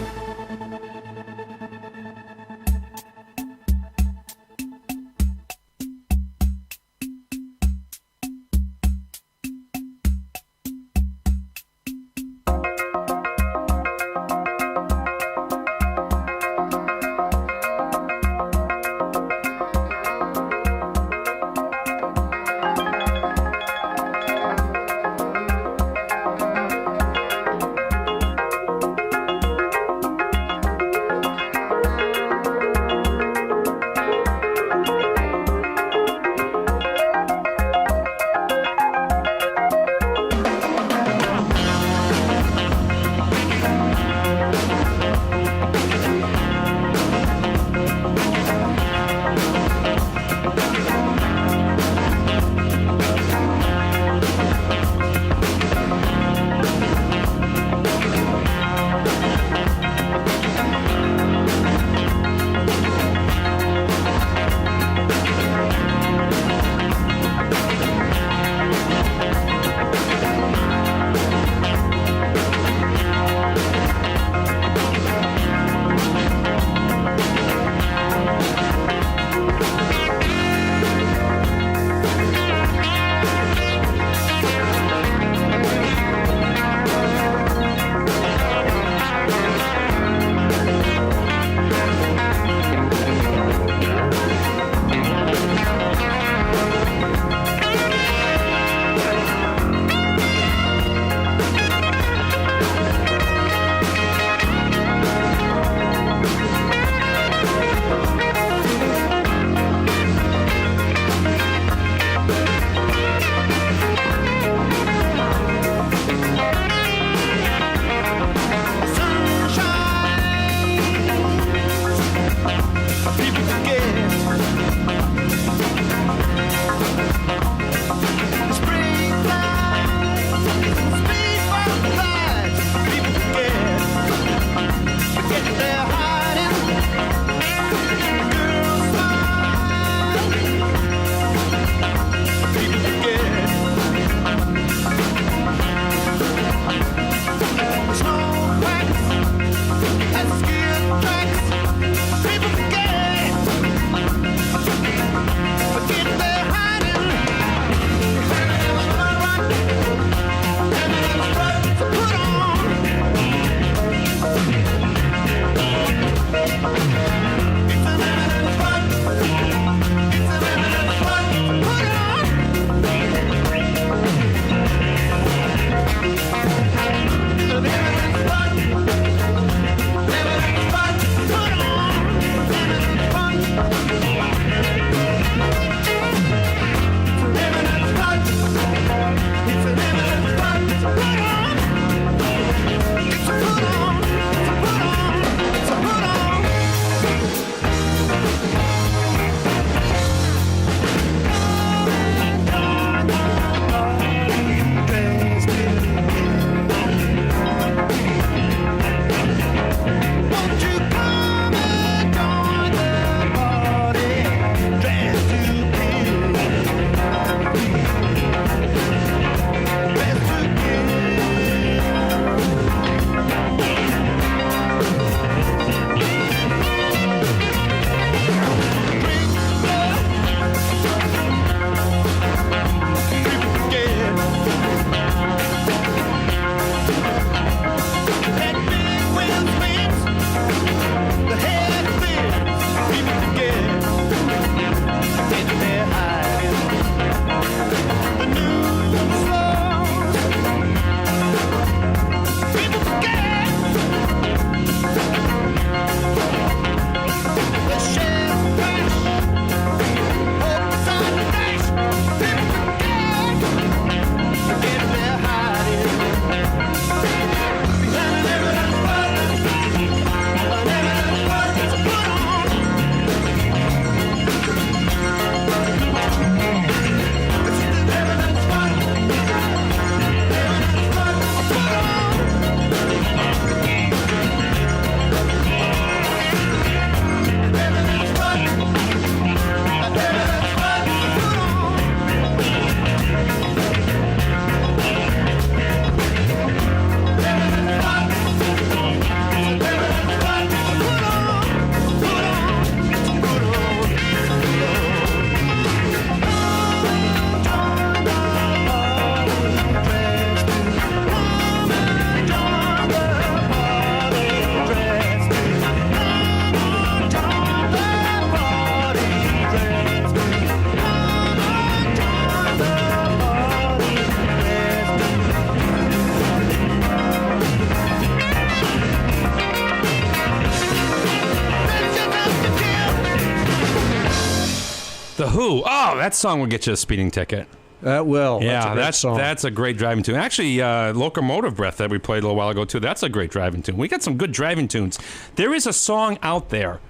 Who? Oh, that song will get you a speeding ticket. That will. Yeah, that's a great song. That's a great driving tune. Actually, Locomotive Breath that we played a little while ago, too, that's a great driving tune. We got some good driving tunes. There is a song out there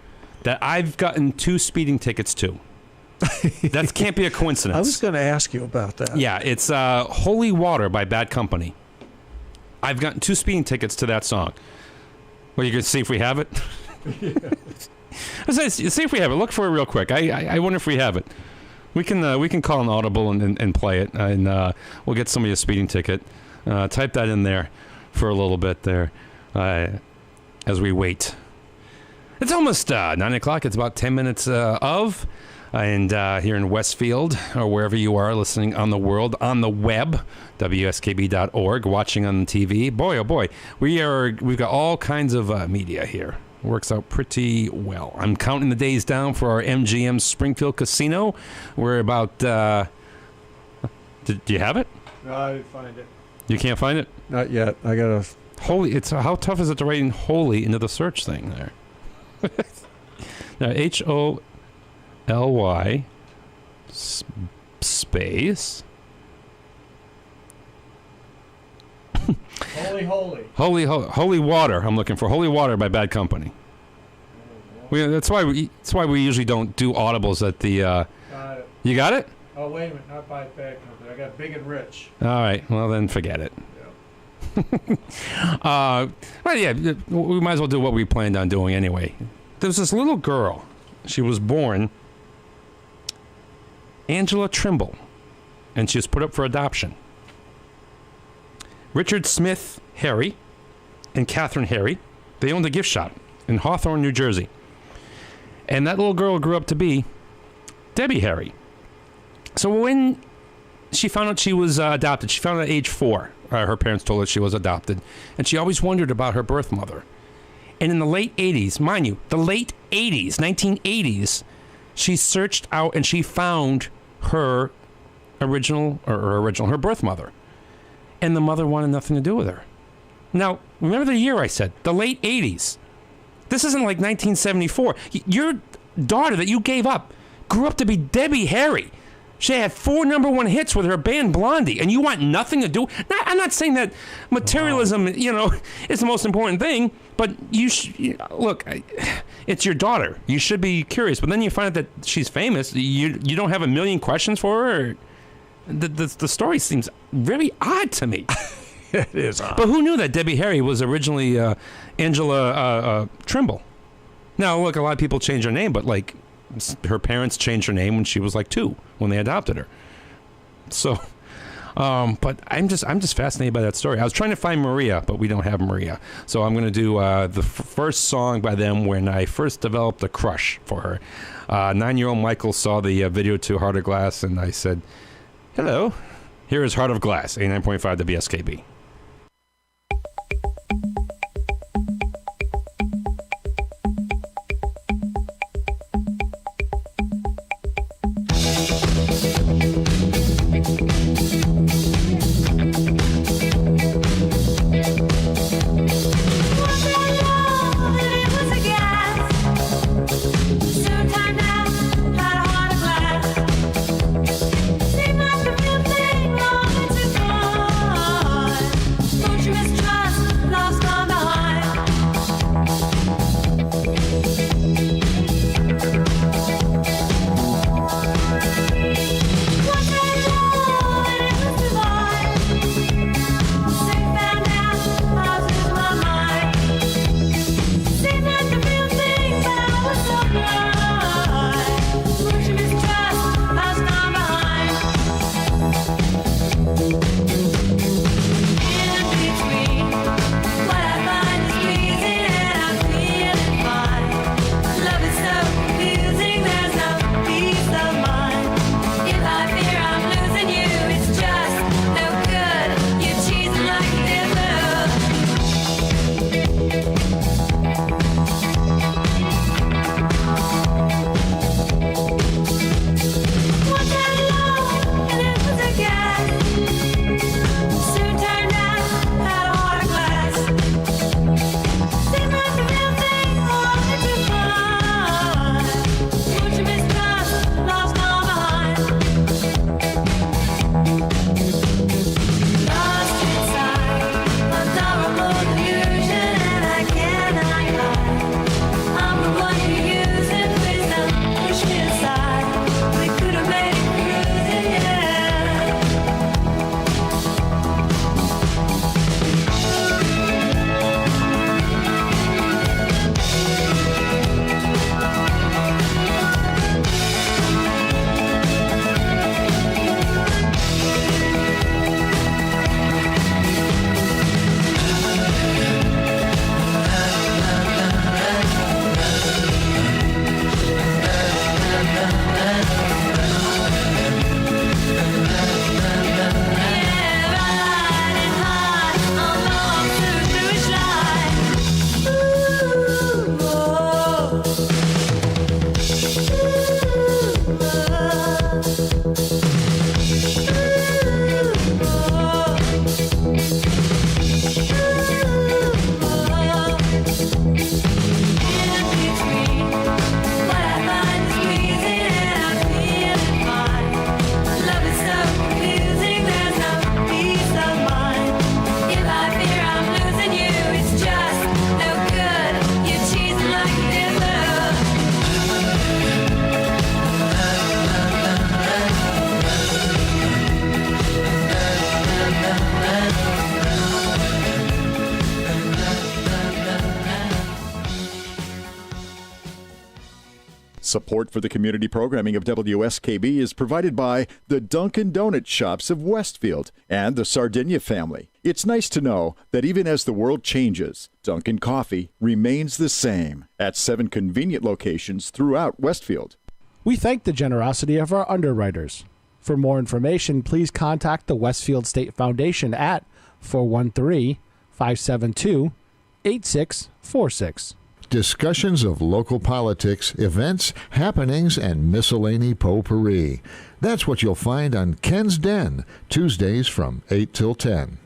that I've gotten 2 speeding tickets to. That can't be a coincidence. I was going to ask you about that. Yeah, it's Holy Water by Bad Company. I've gotten 2 speeding tickets to that song. Well, you can see if we have it. See if we have it. Look for it real quick. I wonder if we have it. We can call an audible and play it, and we'll get somebody a speeding ticket. Type that in there for a little bit there as we wait. It's almost 9 o'clock. It's about 10 minutes of. And here in Westfield, or wherever you are listening on the world, on the web, WSKB.org, watching on the TV. Boy, oh boy, we've got all kinds of media here. Works out pretty well. I'm counting the days down for our MGM Springfield Casino. We're about... do you have it? No, I didn't find it. You can't find it? Not yet. I got to... Holy, how tough is it to write in holy into the search thing there? Now, HOLY space... Holy Water. I'm looking for Holy Water by Bad Company. That's why we usually don't do audibles at the. Got it. You got it? Oh wait a minute, not by Bad Company. I got Big and Rich. All right. Well then, forget it. Yeah. Well, yeah, we might as well do what we planned on doing anyway. There was this little girl. She was born Angela Trimble, and she was put up for adoption. Richard Smith Harry and Catherine Harry, they owned a gift shop in Hawthorne, New Jersey. And that little girl grew up to be Debbie Harry. So when she found out she was adopted, she found out at age 4. Her parents told her she was adopted. And she always wondered about her birth mother. And in the late 80s, mind you, the late 80s, 1980s, she searched out and she found her her birth mother. And the mother wanted nothing to do with her. Now, remember the year I said, the late 80s. This isn't like 1974. Your daughter that you gave up grew up to be Debbie Harry. She had 4 #1 hits with her band Blondie, and you want nothing to do... I'm not saying that materialism, is the most important thing, but look, it's your daughter. You should be curious. But then you find out that she's famous. You don't have a million questions for her? The story seems very odd to me. It is odd. But who knew that Debbie Harry was originally Angela Trimble? Now, look, a lot of people change their name, but like her parents changed her name when she was like 2 when they adopted her. So, but I'm just fascinated by that story. I was trying to find Maria, but we don't have Maria. So I'm going to do the first song by them when I first developed a crush for her. 9-year-old Michael saw the video to Heart of Glass, and I said, hello, here is Heart of Glass, 89.5 WSKB. Seemed like a real thing long ago. Support for the community programming of WSKB is provided by the Dunkin' Donut Shops of Westfield and the Sardinia family. It's nice to know that even as the world changes, Dunkin' Coffee remains the same at 7 convenient locations throughout Westfield. We thank the generosity of our underwriters. For more information, please contact the Westfield State Foundation at 413-572-8646. Discussions of local politics, events, happenings, and miscellany potpourri. That's what you'll find on Ken's Den, Tuesdays from 8 till 10.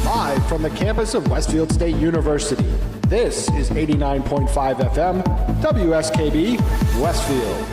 Live from the campus of Westfield State University, this is 89.5 FM, WSKB, Westfield.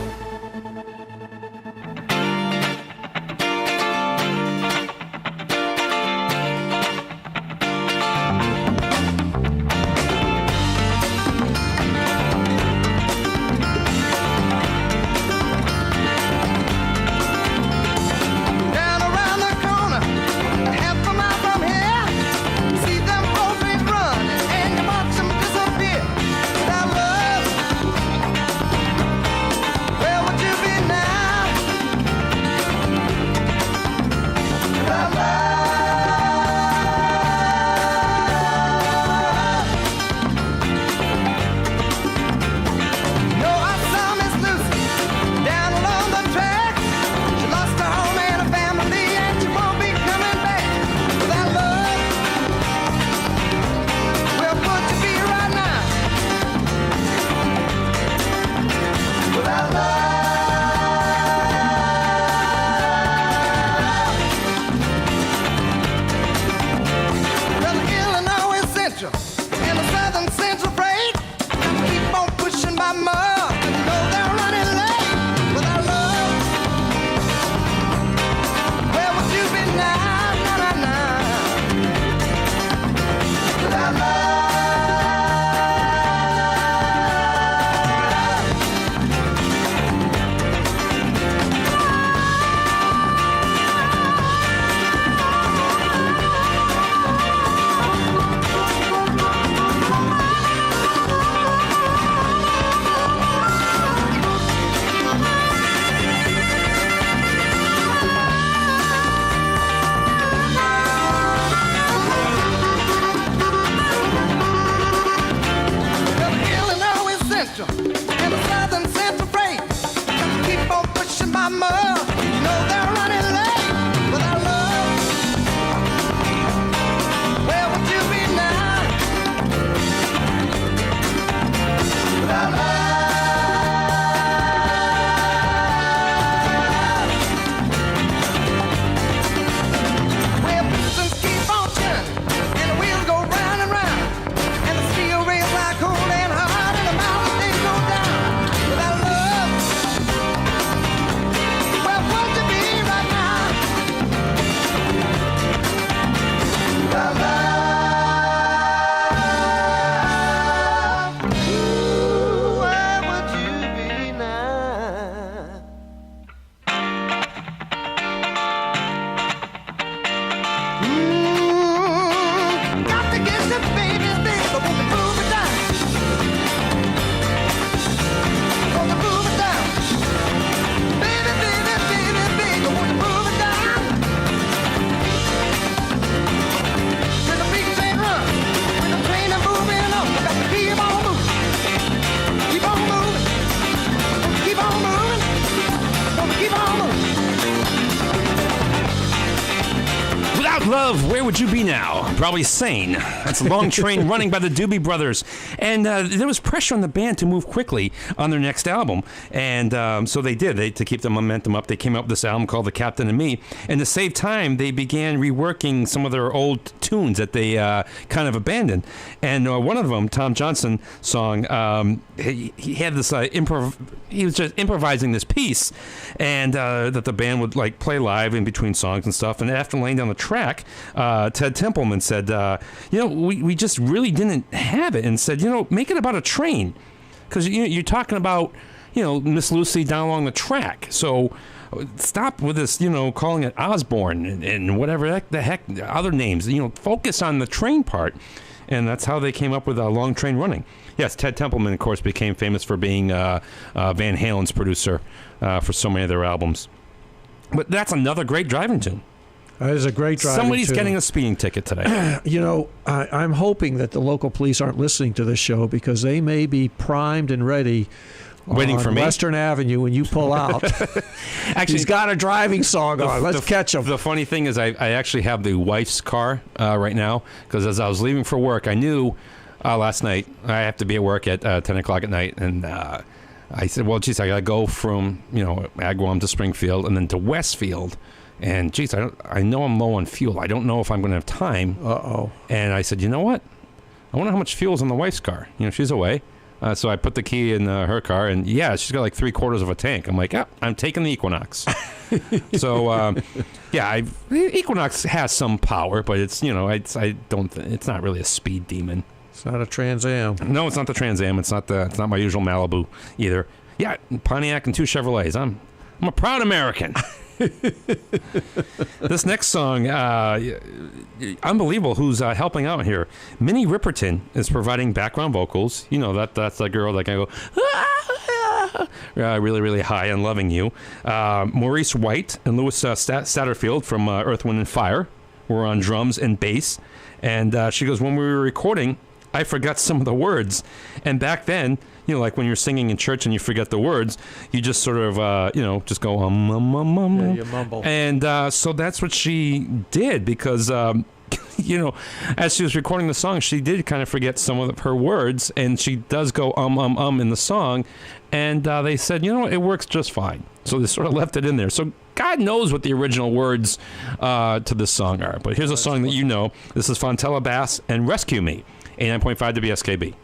Love, Where Would You Be Now? Probably Sane. That's a long train running by the Doobie Brothers. And there was pressure on the band to move quickly on their next album. And so they did. To keep the momentum up, they came up with this album called The Captain and Me. And to save time, they began reworking some of their old tunes that they kind of abandoned. And one of them, Tom Johnson song, he had this he was just improvising this piece, and that the band would like play live in between songs and stuff. And after laying down the track, Ted Templeman said, we just really didn't have it, and said, make it about a train, because you're talking about Miss Lucy down along the track. So stop with this, calling it Osborne and whatever the heck other names. Focus on the train part. And that's how they came up with Long Train Running. Yes, Ted Templeman, of course, became famous for being Van Halen's producer for so many of their albums. But that's another great driving tune. That is a great driving Somebody's tune. getting a speeding ticket today. I'm hoping that the local police aren't listening to this show because they may be primed and ready waiting on for me. Western Avenue when you pull out. Actually, he's got a driving song on. Let's catch him. The funny thing is I actually have the wife's car right now because as I was leaving for work, I knew last night I have to be at work at 10 o'clock at night. And I said, well, geez, I got to go from, Agawam to Springfield and then to Westfield. And, geez, I know I'm low on fuel. I don't know if I'm going to have time. Uh-oh. And I said, you know what? I wonder how much fuel's on the wife's car. She's away. So I put the key in her car, and, yeah, she's got like 3/4 of a tank. I'm like, I'm taking the Equinox. So, Equinox has some power, but it's, it's not really a speed demon. It's not a Trans Am. No, it's not the Trans Am. It's not my usual Malibu either. Yeah, Pontiac and 2 Chevrolets. I'm a proud American. This next song, unbelievable. Who's helping out here? Minnie Riperton is providing background vocals. That's the girl that can go really, really high on Loving You. Maurice White and Louis Satterfield from Earth, Wind, and Fire were on drums and bass. And she goes, when we were recording, I forgot some of the words. And back then, like when you're singing in church and you forget the words, you just sort of, just go, Yeah, you mumble. And so that's what she did because, as she was recording the song, she did kind of forget some of her words. And she does go, in the song. And they said, it works just fine. So they sort of left it in there. So God knows what the original words to this song are. But here's a song that you know. This is Fontella Bass and Rescue Me. 89.5 WSKB.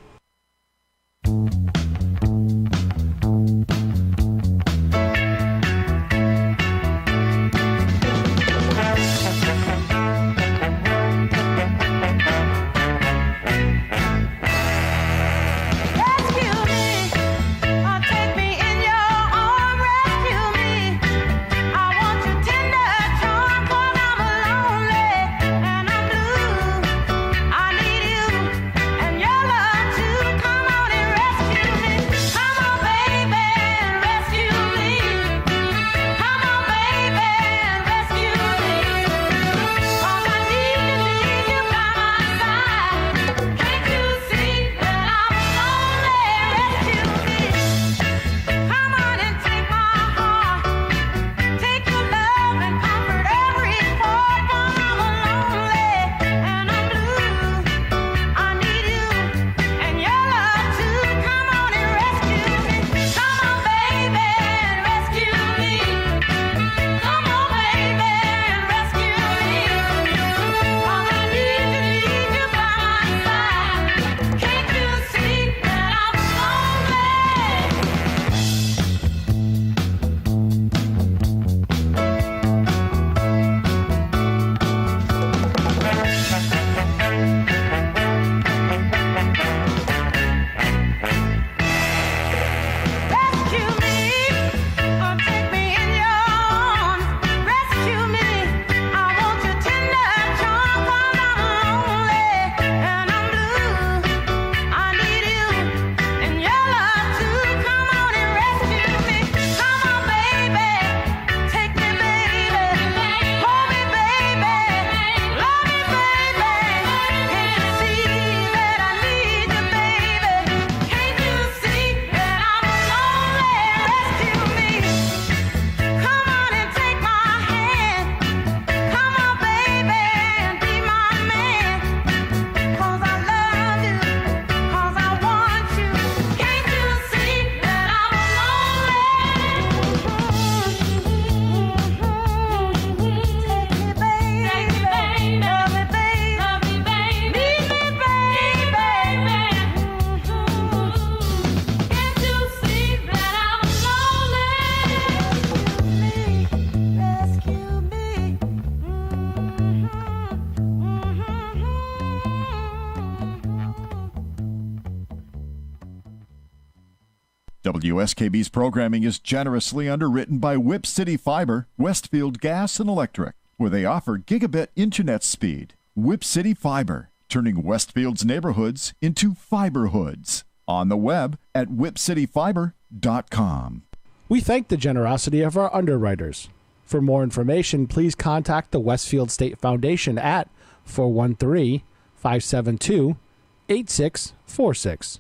WSKB's programming is generously underwritten by Whip City Fiber, Westfield Gas and Electric, where they offer gigabit internet speed. Whip City Fiber, turning Westfield's neighborhoods into fiberhoods. On the web at whipcityfiber.com. We thank the generosity of our underwriters. For more information, please contact the Westfield State Foundation at 413-572-8646.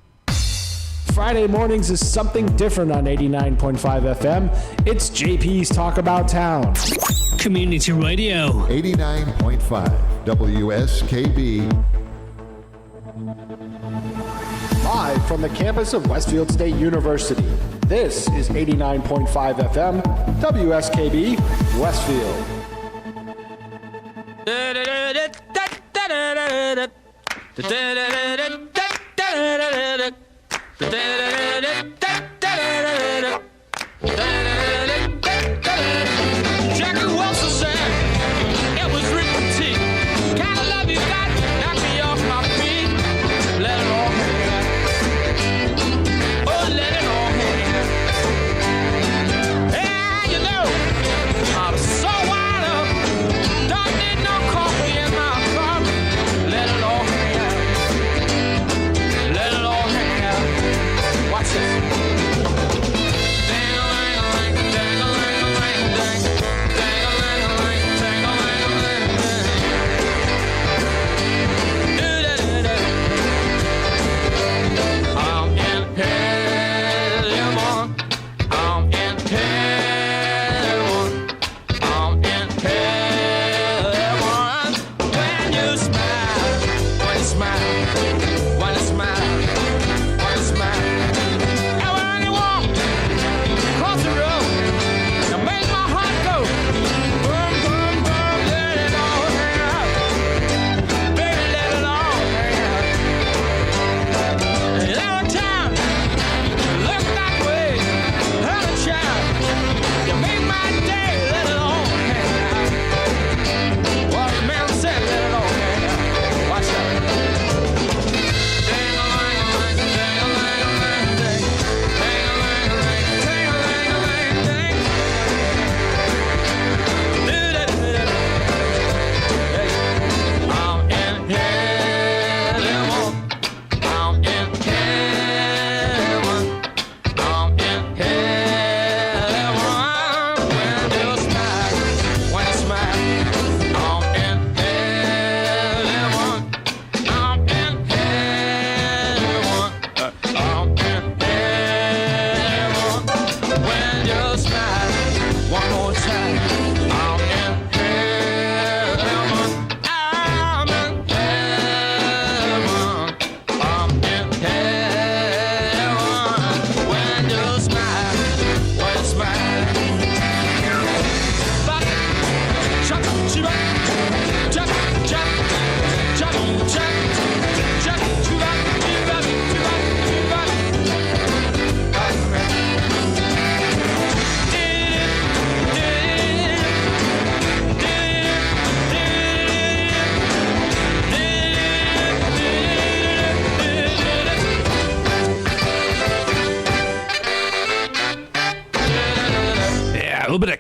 Friday mornings is something different on 89.5 FM. It's JP's Talk About Town. Community Radio. 89.5 WSKB. Live from the campus of Westfield State University, this is 89.5 FM, WSKB, Westfield. Jackie Wilson said, it was repeat. Kind of love you got, knock me off my feet. Let it all hang out. Oh, let it all hang out. Yeah, you know, I'm so wild up. Don't need no coffee in my cup. Let it all hang out. Let it all hang out. Watch this.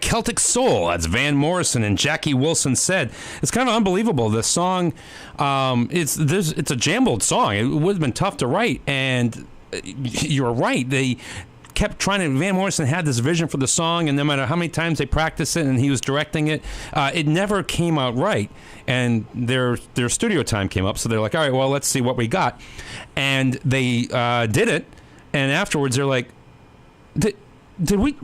Celtic soul. That's Van Morrison and Jackie Wilson said. It's kind of unbelievable. The song, it's a jambled song. It would have been tough to write, and you're right. They kept trying to. Van Morrison had this vision for the song, and no matter how many times they practiced it, and he was directing it, it never came out right. And their studio time came up, so they're like, all right, well, let's see what we got, and they did it. And afterwards, they're like, did we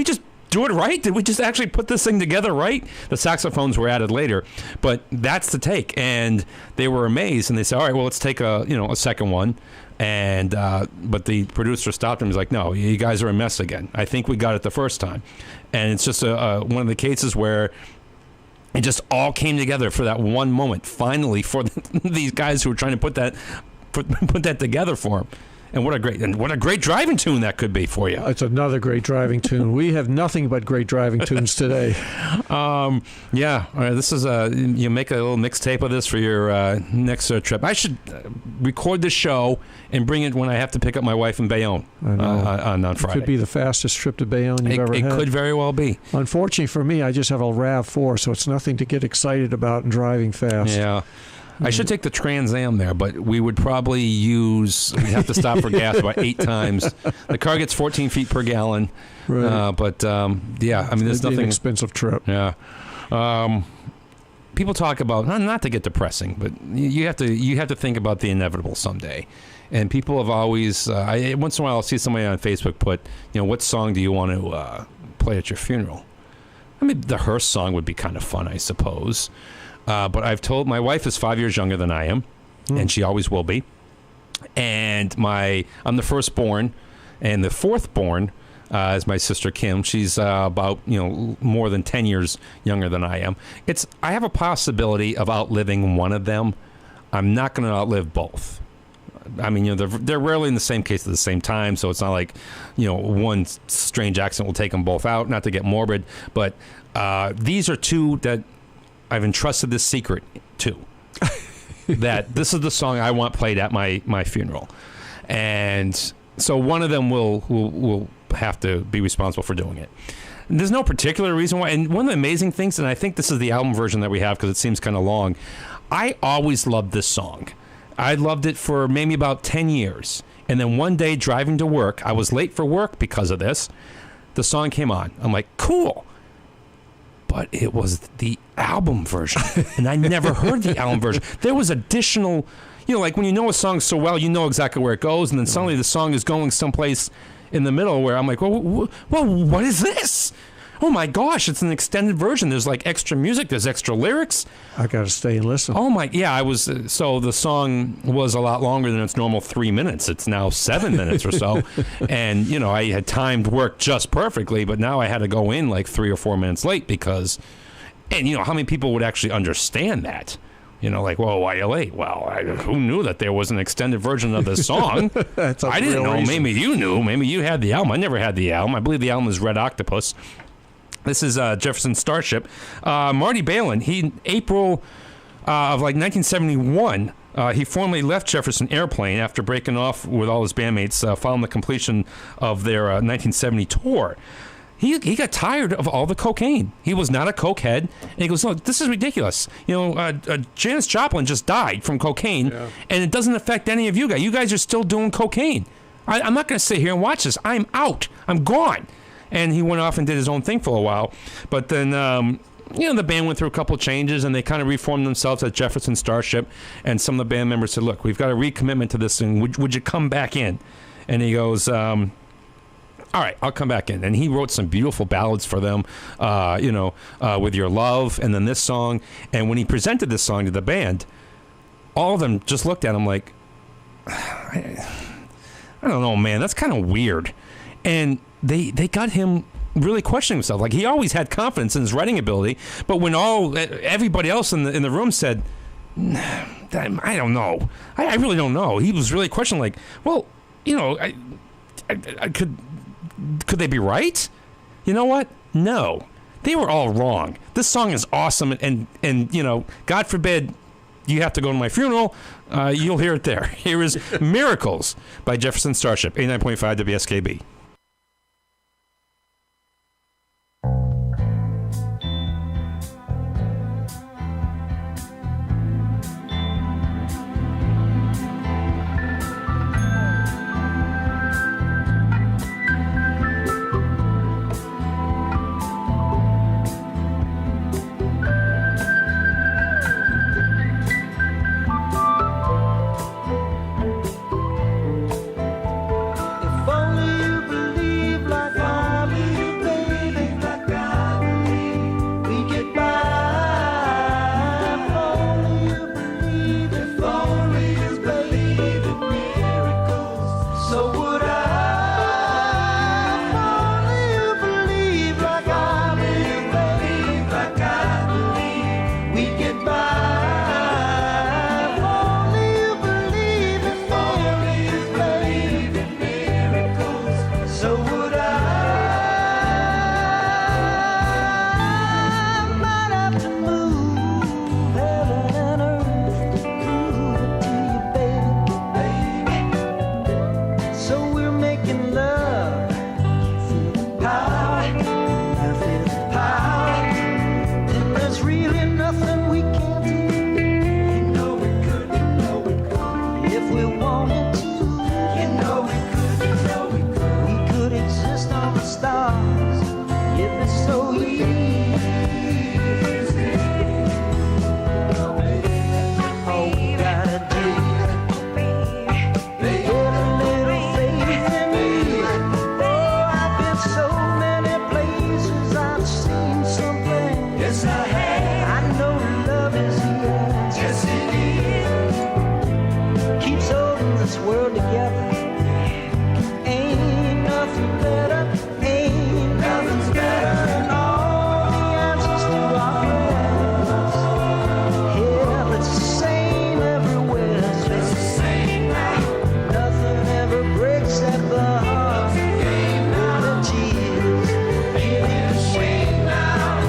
just do it right? Did we just actually put this thing together right? The saxophones were added later, but that's the take. And they were amazed, and they said, all right, well, let's take a second one. And but the producer stopped him. He's like, no, you guys are a mess again. I think we got it the first time. And it's just one of the cases where it just all came together for that one moment, finally, for these guys who were trying to put that together for him. And what a great driving tune that could be for you. It's another great driving tune. We have nothing but great driving tunes today. Yeah. All right, this is you make a little mixtape of this for your next trip. I should record the show and bring it when I have to pick up my wife in Bayonne on Friday. It could be the fastest trip to Bayonne you've ever had. It could very well be. Unfortunately for me, I just have a RAV4, so it's nothing to get excited about in driving fast. Yeah. I should take the Trans Am there, but we would probably we'd have to stop for gas about 8 times. The car gets 14 feet per gallon. Right. Yeah, I mean, there's It'd be nothing. an expensive trip. Yeah. People talk about, not to get depressing, but you have to think about the inevitable someday. And people have always, once in a while I'll see somebody on Facebook put, what song do you want to play at your funeral? I mean, the Hearst song would be kind of fun, I suppose. But I've told, my wife is 5 years younger than I am, and she always will be. And I'm the firstborn, and the fourthborn is my sister Kim. She's about more than 10 years younger than I am. I have a possibility of outliving one of them. I'm not going to outlive both. I mean, they're rarely in the same case at the same time, so it's not like one strange accident will take them both out. Not to get morbid, but these are two that I've entrusted this secret to. That this is the song I want played at my funeral, and so one of them will have to be responsible for doing it. And there's no particular reason why. And one of the amazing things, and I think this is the album version that we have because it seems kind of long. I always loved this song. I loved it for maybe about 10 years. And then one day driving to work, I was late for work because of this. The song came on. I'm like, cool. But it was the album version. And I never heard the album version. There was additional, like when you know a song so well, you know exactly where it goes. And then suddenly the song is going someplace in the middle where I'm like, well, what is this? Oh my gosh, it's an extended version. There's like extra music. There's extra lyrics. I got to stay and listen. Oh my, yeah, so the song was a lot longer than its normal 3 minutes. It's now 7 minutes or so. And, I had timed work just perfectly, but now I had to go in like 3 or 4 minutes late because, and how many people would actually understand that? Like, well, why are you late? Well, who knew that there was an extended version of this song? I didn't know. Reason. Maybe you knew. Maybe you had the album. I never had the album. I believe the album is Red Octopus. This is Jefferson Starship. Marty Balin, in April of 1971, he formally left Jefferson Airplane after breaking off with all his bandmates following the completion of their 1970 tour. He got tired of all the cocaine. He was not a cokehead. And he goes, look, this is ridiculous. Janis Joplin just died from cocaine, and it doesn't affect any of you guys. You guys are still doing cocaine. I'm not going to sit here and watch this. I'm out. I'm gone. And he went off and did his own thing for a while. But then, the band went through a couple changes, and they kind of reformed themselves as Jefferson Starship. And some of the band members said, look, we've got a recommitment to this thing. Would you come back in? And he goes, all right, I'll come back in. And he wrote some beautiful ballads for them, With Your Love, and then this song. And when he presented this song to the band, all of them just looked at him like, I don't know, man, that's kind of weird. And they got him really questioning himself. Like, he always had confidence in his writing ability, but when everybody else in the room said, I don't know, I really don't know, he was really questioning, like, well, I could they be right? You know what? No, they were all wrong. This song is awesome, and God forbid you have to go to my funeral, you'll hear it there. Here is Miracles by Jefferson Starship, 89.5 WSKB. If only you if we wanted to. You know we could, you know we could. We could exist on the stars. It'd be so easy. All we gotta do is put a little faith in me. Oh, I've been so many places, I've seen something. Yes, I have. I know love is here. Yes, it is. Keeps holding this world together. Ain't nothing better. Ain't nothing's better than all the answers to our prayers. Yeah, it's the same everywhere. It's the same now. Nothing ever breaks at the heart. All the tears, it is the same now.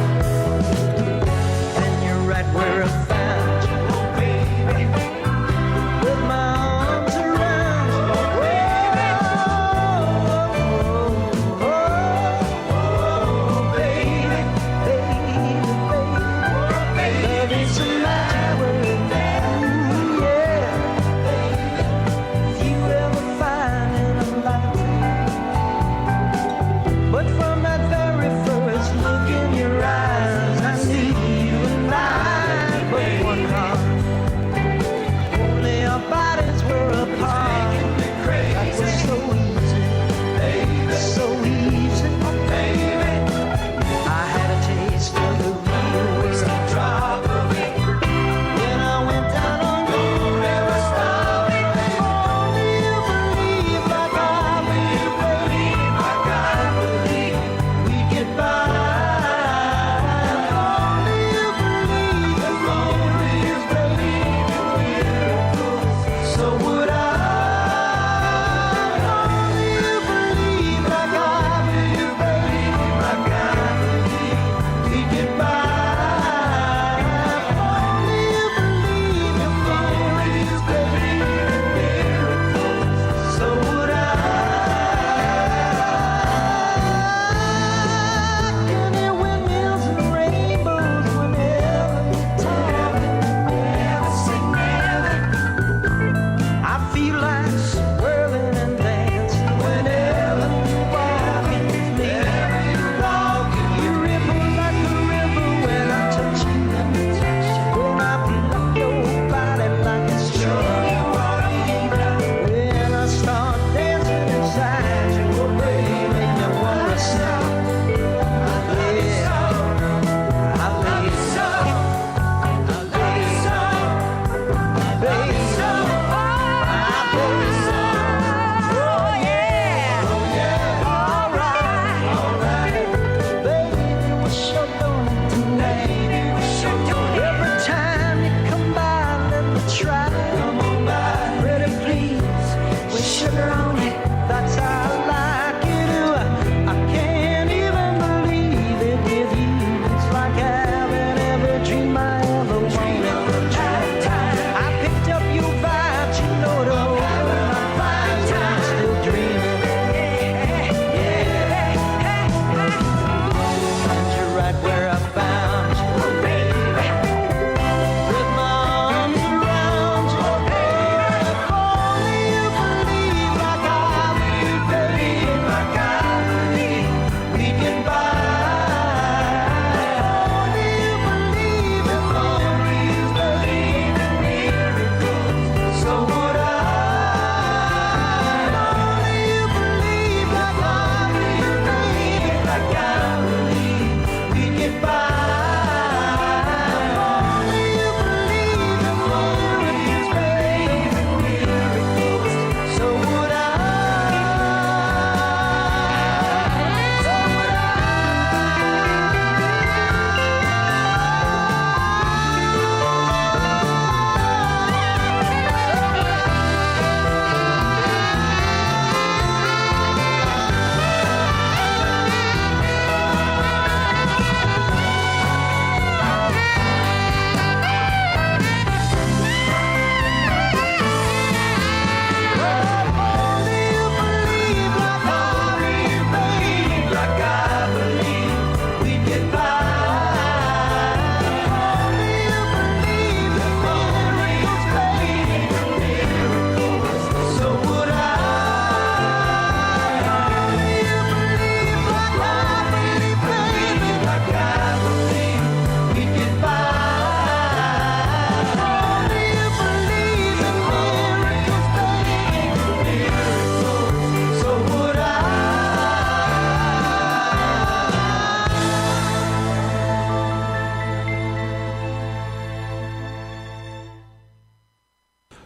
And you're right where I found you, baby. With my arms around you.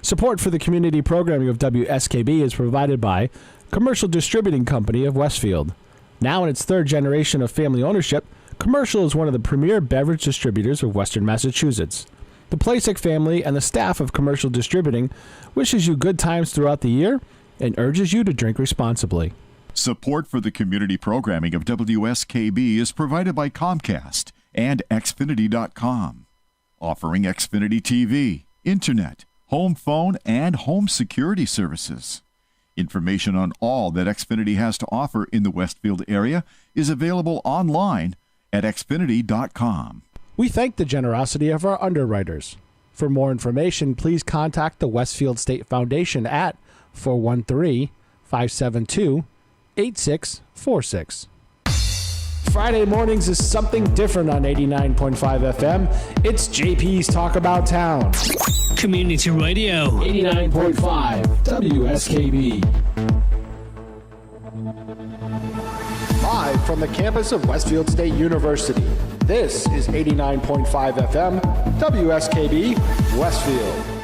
Support for the community programming of WSKB is provided by Commercial Distributing Company of Westfield. Now in its third generation of family ownership, Commercial is one of the premier beverage distributors of Western Massachusetts. The Plasek family and the staff of Commercial Distributing wishes you good times throughout the year and urges you to drink responsibly. Support for the community programming of WSKB is provided by Comcast and Xfinity.com, offering Xfinity TV, Internet, home phone, and home security services. Information on all that Xfinity has to offer in the Westfield area is available online at Xfinity.com. We thank the generosity of our underwriters. For more information, please contact the Westfield State Foundation at 413-572-8646. Friday mornings is something different on 89.5 FM. It's JP's Talk About Town. Community Radio. 89.5 WSKB. Live from the campus of Westfield State University, this is 89.5 FM WSKB Westfield.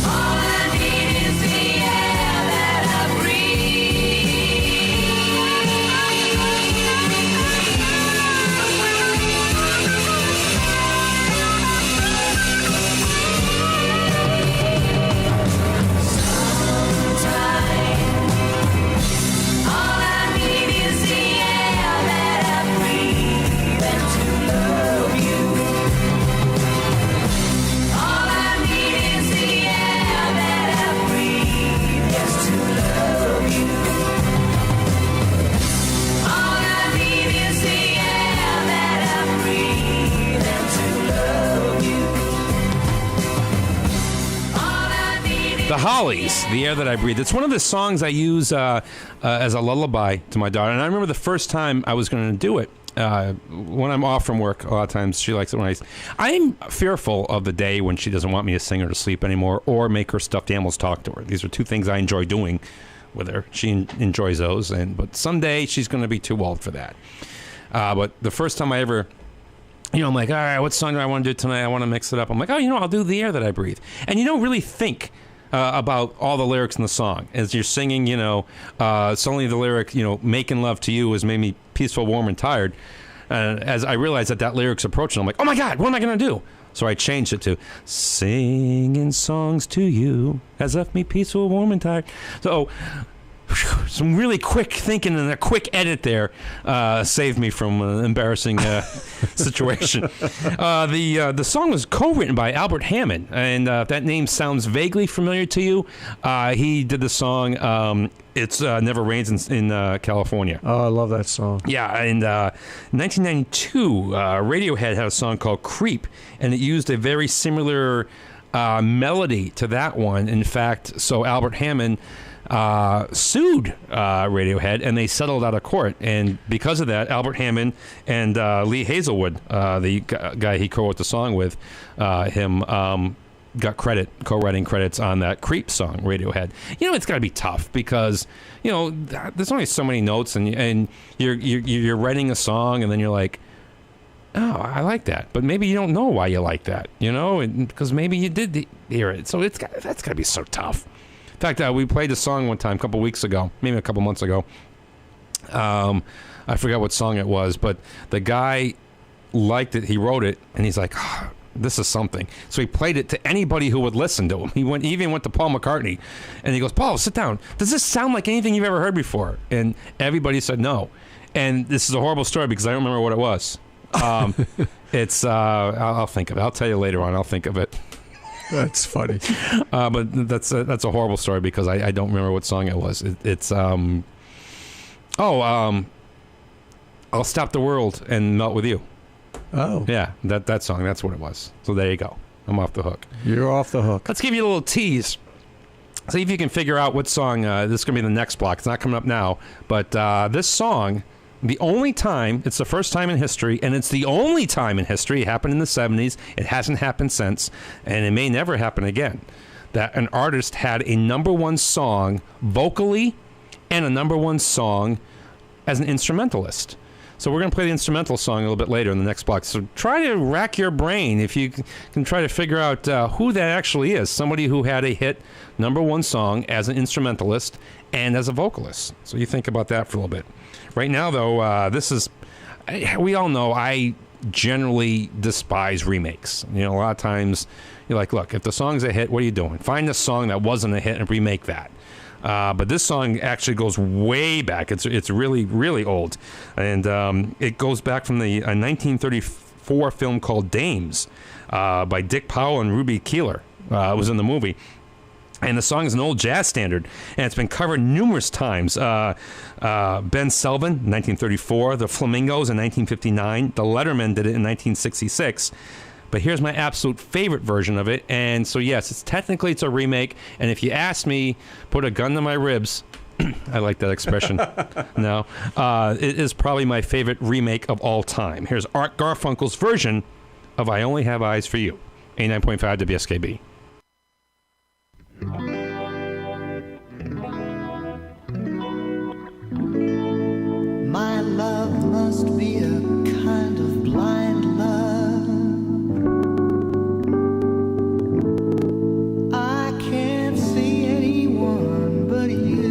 All I need is the air. The Hollies, The Air That I Breathe. It's one of the songs I use as a lullaby to my daughter. And I remember the first time I was going to do it. When I'm off from work, a lot of times she likes it when I'm fearful of the day when she doesn't want me to sing her to sleep anymore or make her stuffed animals talk to her. These are two things I enjoy doing with her. She enjoys those, but someday she's going to be too old for that. But the first time I ever, I'm like, all right, what song do I want to do tonight? I want to mix it up. I'm like, I'll do The Air That I Breathe. And you don't really think about all the lyrics in the song. As you're singing, suddenly the lyric, making love to you has made me peaceful, warm, and tired. As I realized that lyric's approaching, I'm like, oh my God, what am I going to do? So I changed it to singing songs to you has left me peaceful, warm, and tired. So some really quick thinking and a quick edit there saved me from an embarrassing situation. The song was co-written by Albert Hammond, and if that name sounds vaguely familiar to you, he did the song It's Never Rains in California. Oh, I love that song. Yeah, and 1992, Radiohead had a song called Creep, and it used a very similar melody to that one. In fact, so Albert Hammond sued Radiohead, and they settled out of court. And because of that, Albert Hammond and Lee Hazelwood, the guy he co-wrote the song with, got co-writing credits on that Creep song, Radiohead. It's got to be tough because there's only so many notes, and you're writing a song, and then you're like, oh, I like that, but maybe you don't know why you like that, because maybe you did hear it. So that's got to be so tough. In fact, we played a song one time a couple weeks ago, maybe a couple months ago. I forgot what song it was, but the guy liked it. He wrote it, and he's like, oh, this is something. So he played it to anybody who would listen to him. He even went to Paul McCartney, and he goes, Paul, sit down. Does this sound like anything you've ever heard before? And everybody said no. And this is a horrible story because I don't remember what it was. It's I'll think of it. I'll tell you later on. I'll think of it. That's funny. But that's a horrible story because I don't remember what song it was. I'll Stop the World and Melt With You. Oh. Yeah, that song. That's what it was. So there you go. I'm off the hook. You're off the hook. Let's give you a little tease. See if you can figure out what song. This is going to be the next block. It's not coming up now. But this song, the only time, it's the first time in history, and it's the only time in history, it happened in the 70s, it hasn't happened since, and it may never happen again, that an artist had a number one song vocally and a number one song as an instrumentalist. So we're going to play the instrumental song a little bit later in the next block. So try to rack your brain if you can try to figure out who that actually is. Somebody who had a hit number one song as an instrumentalist and as a vocalist. So you think about that for a little bit. Right now, though, we all know I generally despise remakes. A lot of times you're like, look, if the song's a hit, what are you doing? Find a song that wasn't a hit and remake that. But this song actually goes way back. It's really, really old. And it goes back from the 1934 film called Dames by Dick Powell and Ruby Keeler. It was in the movie. And the song is an old jazz standard, and it's been covered numerous times. Ben Selvin, 1934. The Flamingos in 1959. The Lettermen did it in 1966. But here's my absolute favorite version of it. And so, yes, it's a remake. And if you ask me, put a gun to my ribs, I like that expression. No. It is probably my favorite remake of all time. Here's Art Garfunkel's version of I Only Have Eyes for You. 89.5 WSKB. My love must be a kind of blind love. I can't see anyone but you.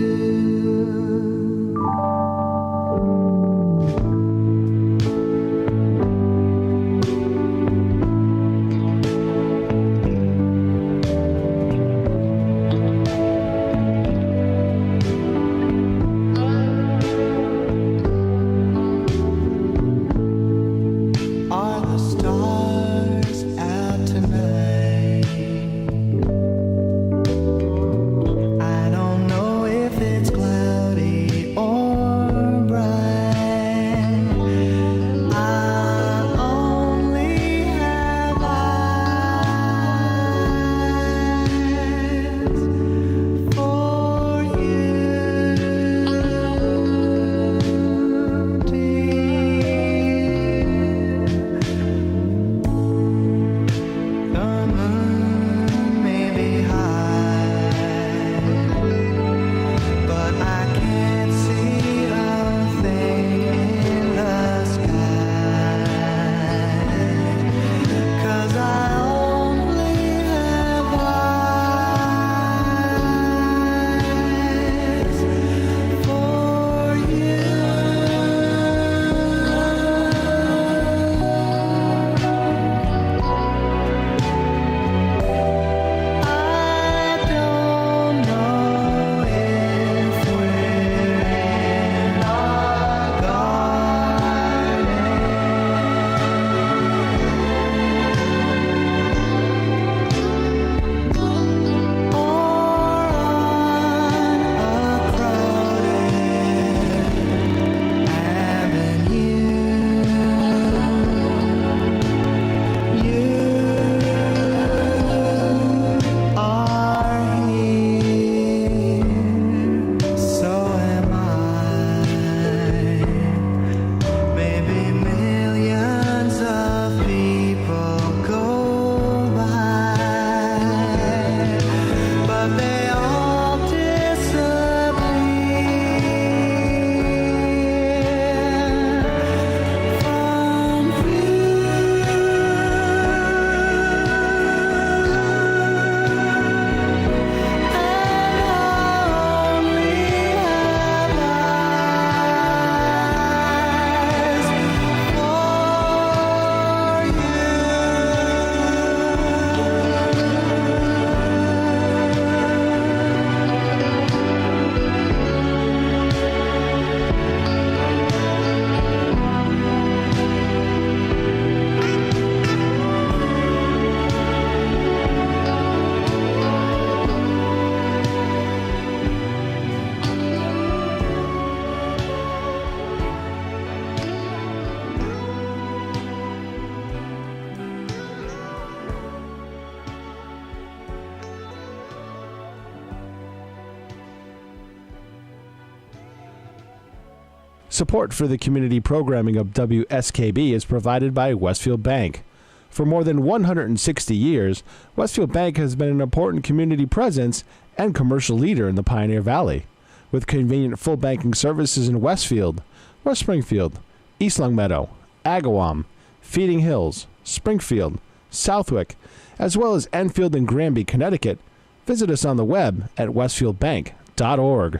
Support for the community programming of WSKB is provided by Westfield Bank. For more than 160 years, Westfield Bank has been an important community presence and commercial leader in the Pioneer Valley, with convenient full banking services in Westfield, West Springfield, East Longmeadow, Agawam, Feeding Hills, Springfield, Southwick, as well as Enfield and Granby, Connecticut. Visit us on the web at westfieldbank.org.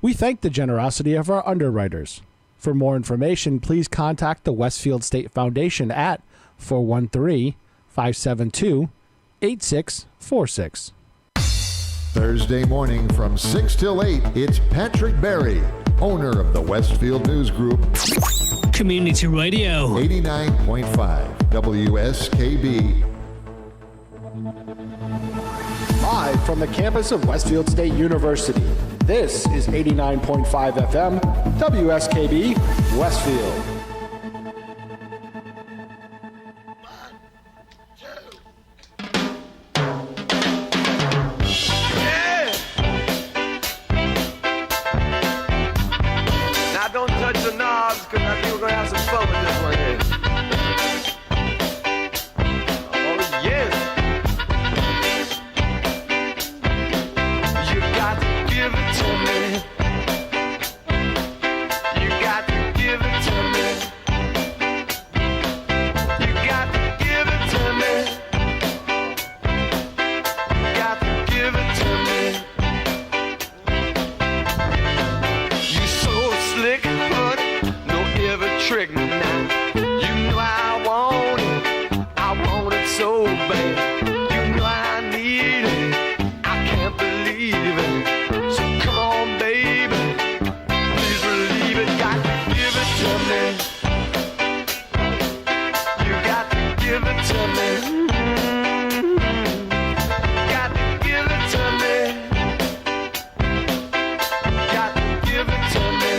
We thank the generosity of our underwriters. For more information, please contact the Westfield State Foundation at 413-572-8646. Thursday morning from 6 till 8, it's Patrick Berry, owner of the Westfield News Group, Community Radio. 89.5 WSKB. Live from the campus of Westfield State University, this is 89.5 FM, WSKB, Westfield. Now don't touch the knobs, because I think we're going to have some fun with this one here. Oh, yes. You got to give it to me. You got to give it to me. You got to give it to me. You got to give it to me. You so slick, honey, no ever trick me now. You know I want it so bad. You know I need it, I can't believe it. So come on, baby, please believe it. Got to give it to me. You got to give it to me. Got to give it to me. Got to give it to me.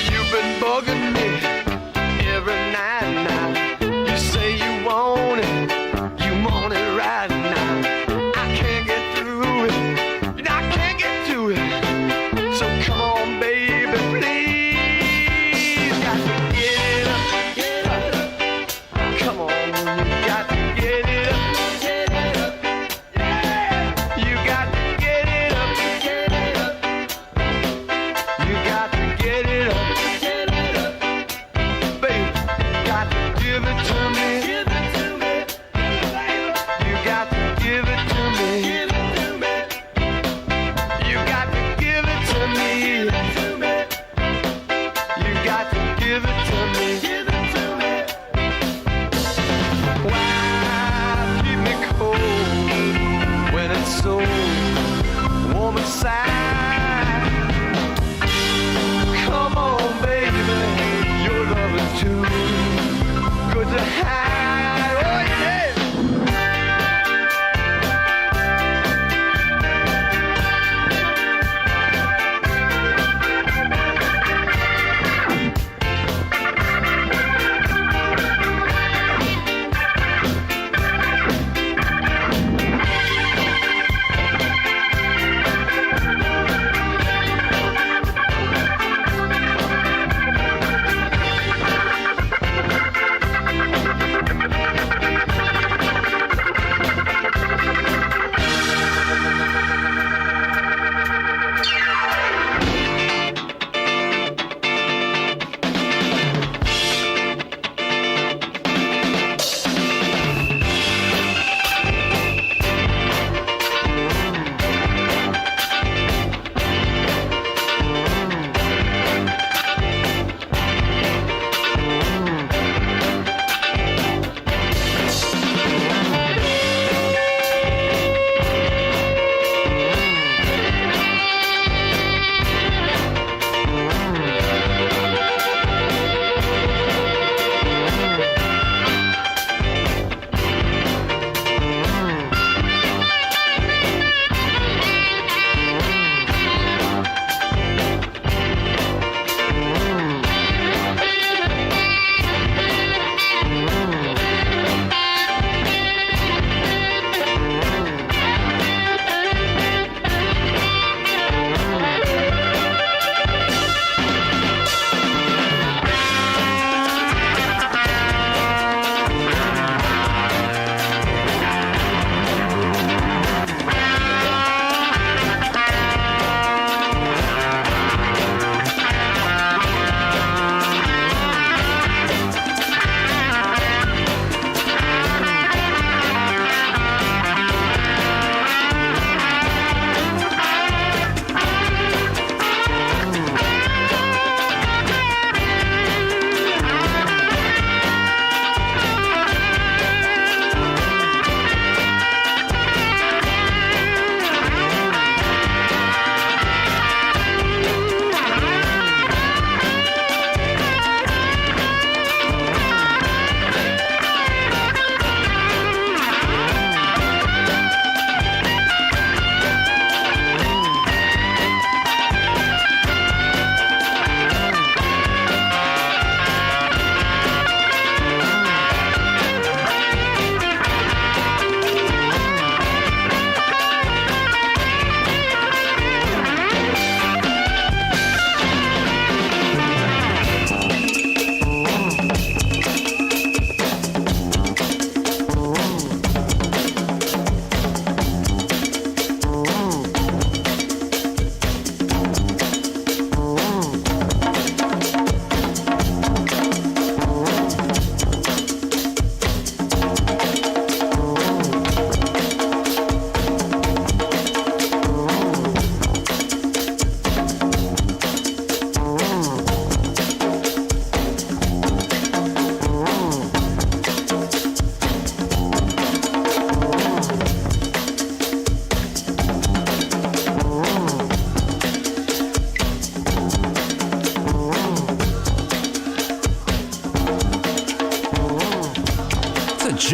You've been bugging me every night now. You say you want it right now. I can't get through it, I can't get to it. So come on, baby, please. Got to get it up, Come on, you got to get it up, Yeah, you got to get it up, You got to get it up, Baby, got to give it to me, You got to give it to me, You got to give it to me, You got to give it to me, Why keep me cold when it's so warm inside? Come on, baby, your love is too good to hide. Oh, yeah.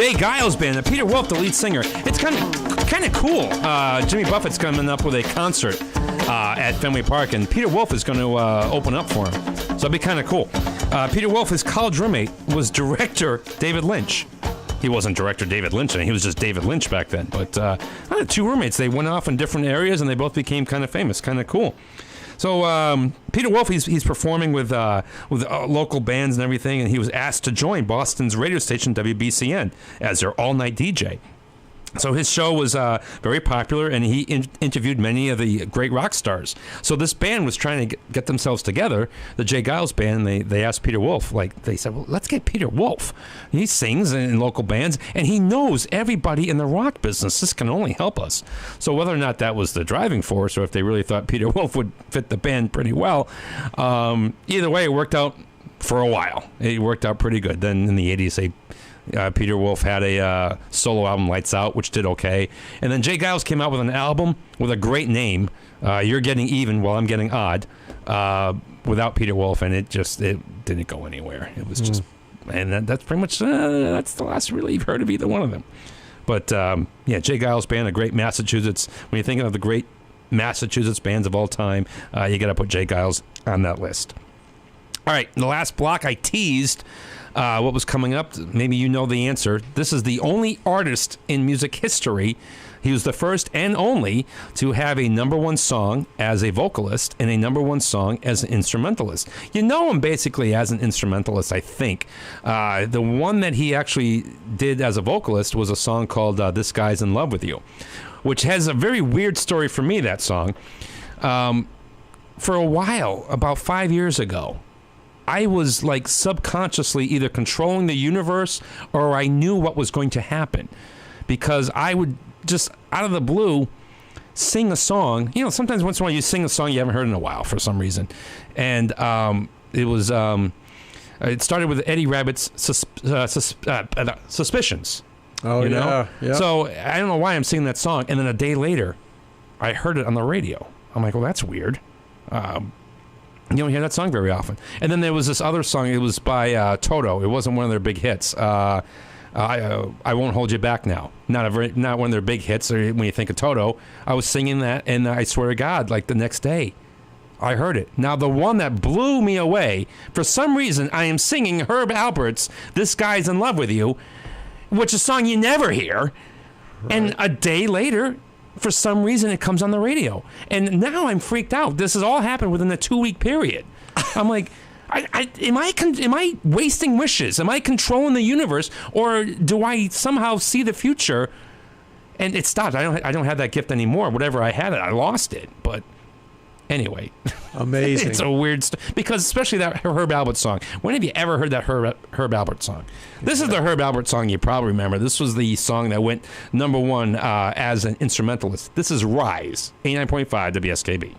Jay Giles Band. Peter Wolf, the lead singer. It's kind of cool. Jimmy Buffett's coming up with a concert at Fenway Park, and Peter Wolf is going to open up for him. So it'll be kind of cool. Peter Wolf, his college roommate, was director David Lynch. He wasn't director David Lynch, he was just David Lynch back then. But two roommates, they went off in different areas, and they both became kind of famous, kind of cool. So Peter Wolf, he's performing with local bands and everything, and he was asked to join Boston's radio station WBCN as their all-night DJ. So his show was very popular, and he interviewed many of the great rock stars. So this band was trying to get themselves together, the Jay Giles Band. They asked Peter Wolf, they said, well, let's get Peter Wolf. He sings in local bands, and he knows everybody in the rock business. This can only help us. So whether or not that was the driving force, or if they really thought Peter Wolf would fit the band pretty well, either way, it worked out for a while. It worked out pretty good. Then in the 80s, Peter Wolf had a solo album, Lights Out, which did okay. And then Jay Giles came out with an album with a great name, You're Getting Even While I'm Getting Odd, without Peter Wolf, and it didn't go anywhere. It was just, and that's pretty much, that's the last really you've heard of either one of them. But, Jay Giles Band, a great Massachusetts, when you're thinking of the great Massachusetts bands of all time, you got to put Jay Giles on that list. All right, in the last block, I teased what was coming up. Maybe you know the answer. This is the only artist in music history. He was the first and only to have a #1 song as a vocalist and a #1 song as an instrumentalist. You know him basically as an instrumentalist, I think. The one that he actually did as a vocalist was a song called This Guy's in Love with You, which has a very weird story for me, that song. For a while, about 5 years ago, I was like subconsciously either controlling the universe or I knew what was going to happen, because I would just out of the blue sing a song. You know, sometimes once in a while you sing a song you haven't heard in a while for some reason. And it was it started with Eddie Rabbitt's Suspicions. Oh, you know? Yeah. So I don't know why I'm singing that song. And then a day later, I heard it on the radio. I'm like, well, that's weird. You don't hear that song very often. And then there was this other song. It was by Toto. It wasn't one of their big hits. I Won't Hold You Back Now. Not one of their big hits. Or when you think of Toto, I was singing that, and I swear to God, like the next day, I heard it. Now, the one that blew me away, for some reason, I am singing Herb Alpert's "This Guy's in Love with You," which is a song you never hear. Right. And a day later, for some reason, it comes on the radio. And now I'm freaked out. This has all happened within a 2-week period. I'm like, am I wasting wishes? Am I controlling the universe? Or do I somehow see the future? And it stopped. I don't have that gift anymore. Whatever I had, I lost it. But anyway. Amazing. It's a weird because especially that Herb Alpert song. When have you ever heard that Herb Alpert song? This is the Herb Alpert song you probably remember. This was the song that went #1 as an instrumentalist. This is Rise, 89.5 WSKB.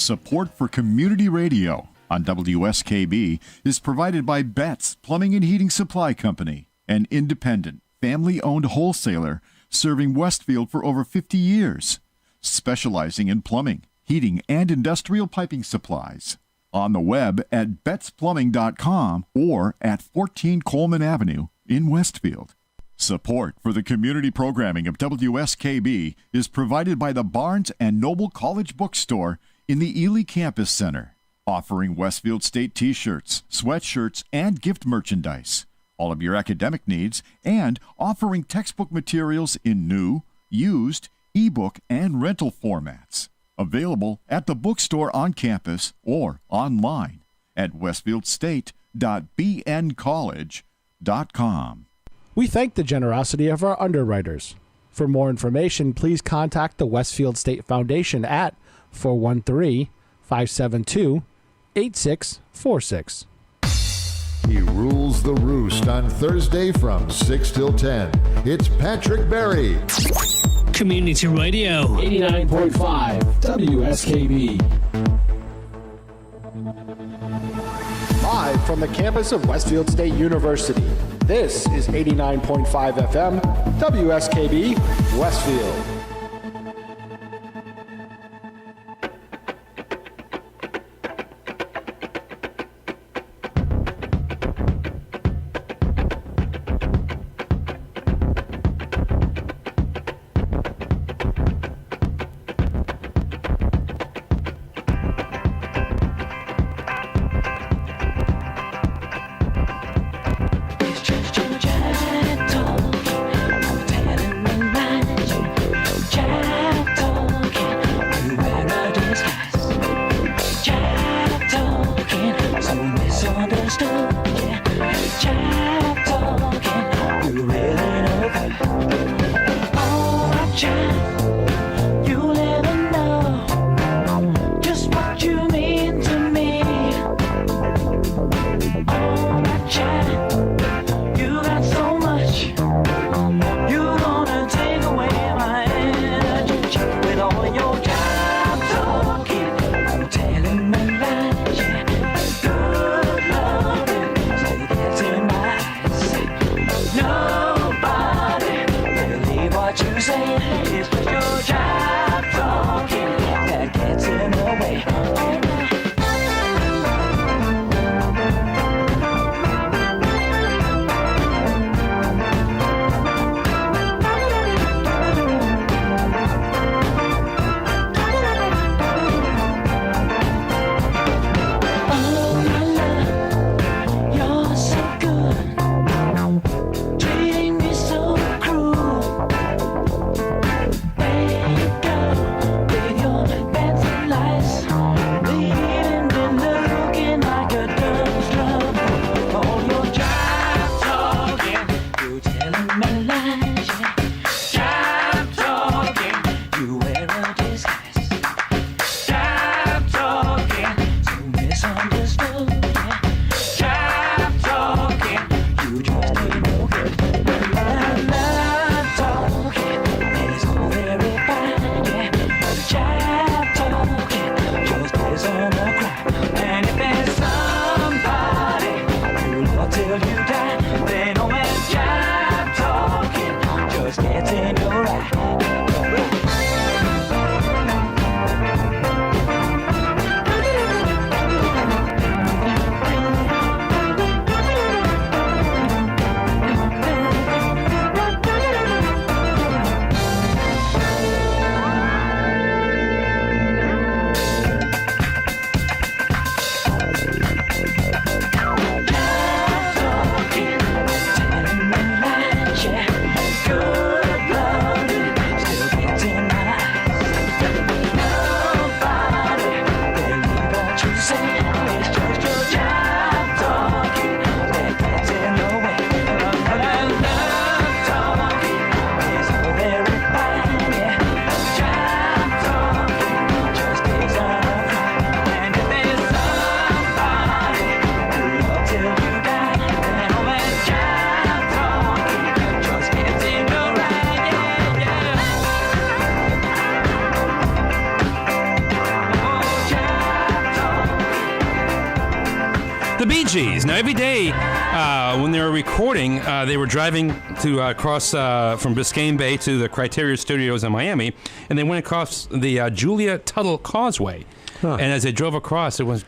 Support for community radio on WSKB is provided by Betts Plumbing and Heating Supply Company, an independent, family-owned wholesaler serving Westfield for over 50 years, specializing in plumbing, heating, and industrial piping supplies. On the web at bettsplumbing.com or at 14 Coleman Avenue in Westfield. Support for the community programming of WSKB is provided by the Barnes & Noble College Bookstore in the Ely Campus Center, offering Westfield State t-shirts, sweatshirts, and gift merchandise, all of your academic needs, and offering textbook materials in new, used, ebook, and rental formats. Available at the bookstore on campus or online at westfieldstate.bncollege.com. We thank the generosity of our underwriters. For more information, please contact the Westfield State Foundation at 413-572-8646. He rules the roost on Thursday from 6 till 10. It's Patrick Berry. Community Radio. 89.5 WSKB. Live from the campus of Westfield State University, this is 89.5 FM, WSKB, Westfield. Now, every day when they were recording, they were driving to cross from Biscayne Bay to the Criteria Studios in Miami, and they went across the Julia Tuttle Causeway. And as they drove across, it was...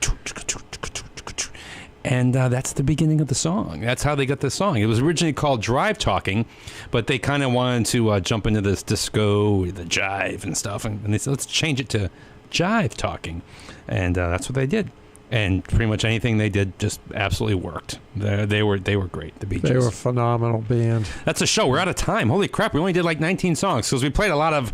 And that's the beginning of the song. That's how they got the song. It was originally called Drive Talking, but they kind of wanted to jump into this disco, the jive and stuff, and they said, let's change it to Jive Talking. And that's what they did. And pretty much anything they did just absolutely worked. They were great, the Bee Gees. They were a phenomenal band. That's a show. We're out of time. Holy crap, we only did like 19 songs because we played a lot of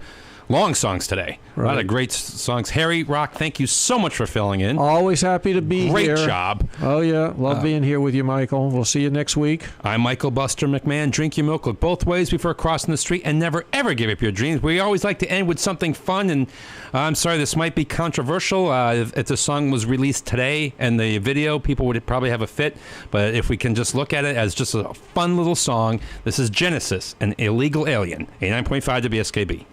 long songs today. Right. A lot of great songs. Harry, Rock, thank you so much for filling in. Always happy to be here. Great job. Oh, yeah. Love being here with you, Michael. We'll see you next week. I'm Michael Buster McMahon. Drink your milk. Look both ways before crossing the street and never, ever give up your dreams. We always like to end with something fun, and I'm sorry, this might be controversial. If the song was released today and the video, people would probably have a fit. But if we can just look at it as just a fun little song, this is Genesis, an Illegal Alien, 89.5 WSKB.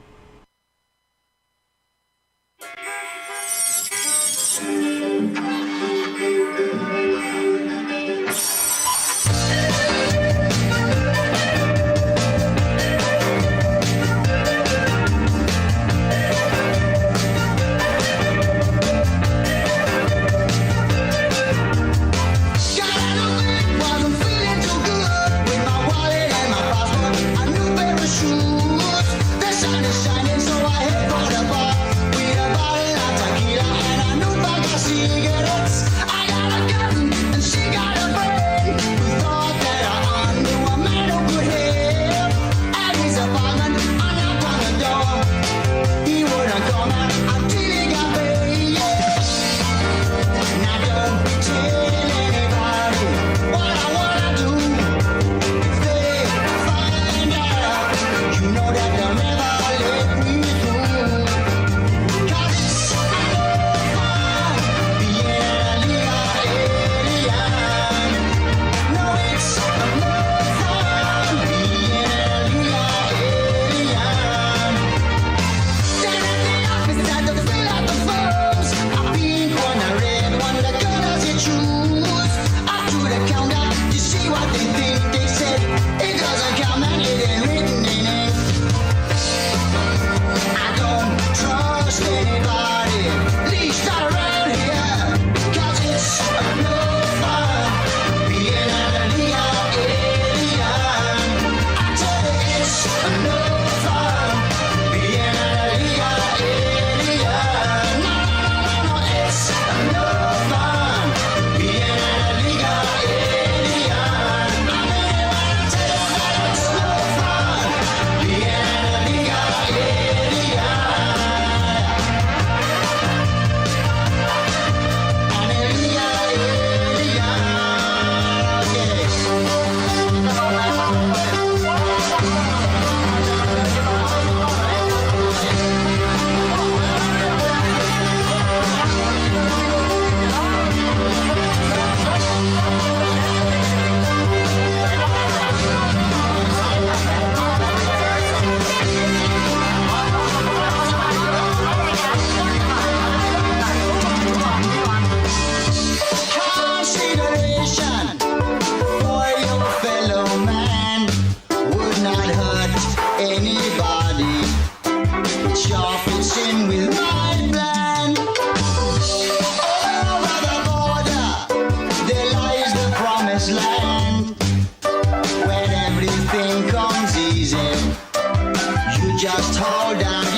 Just hold on.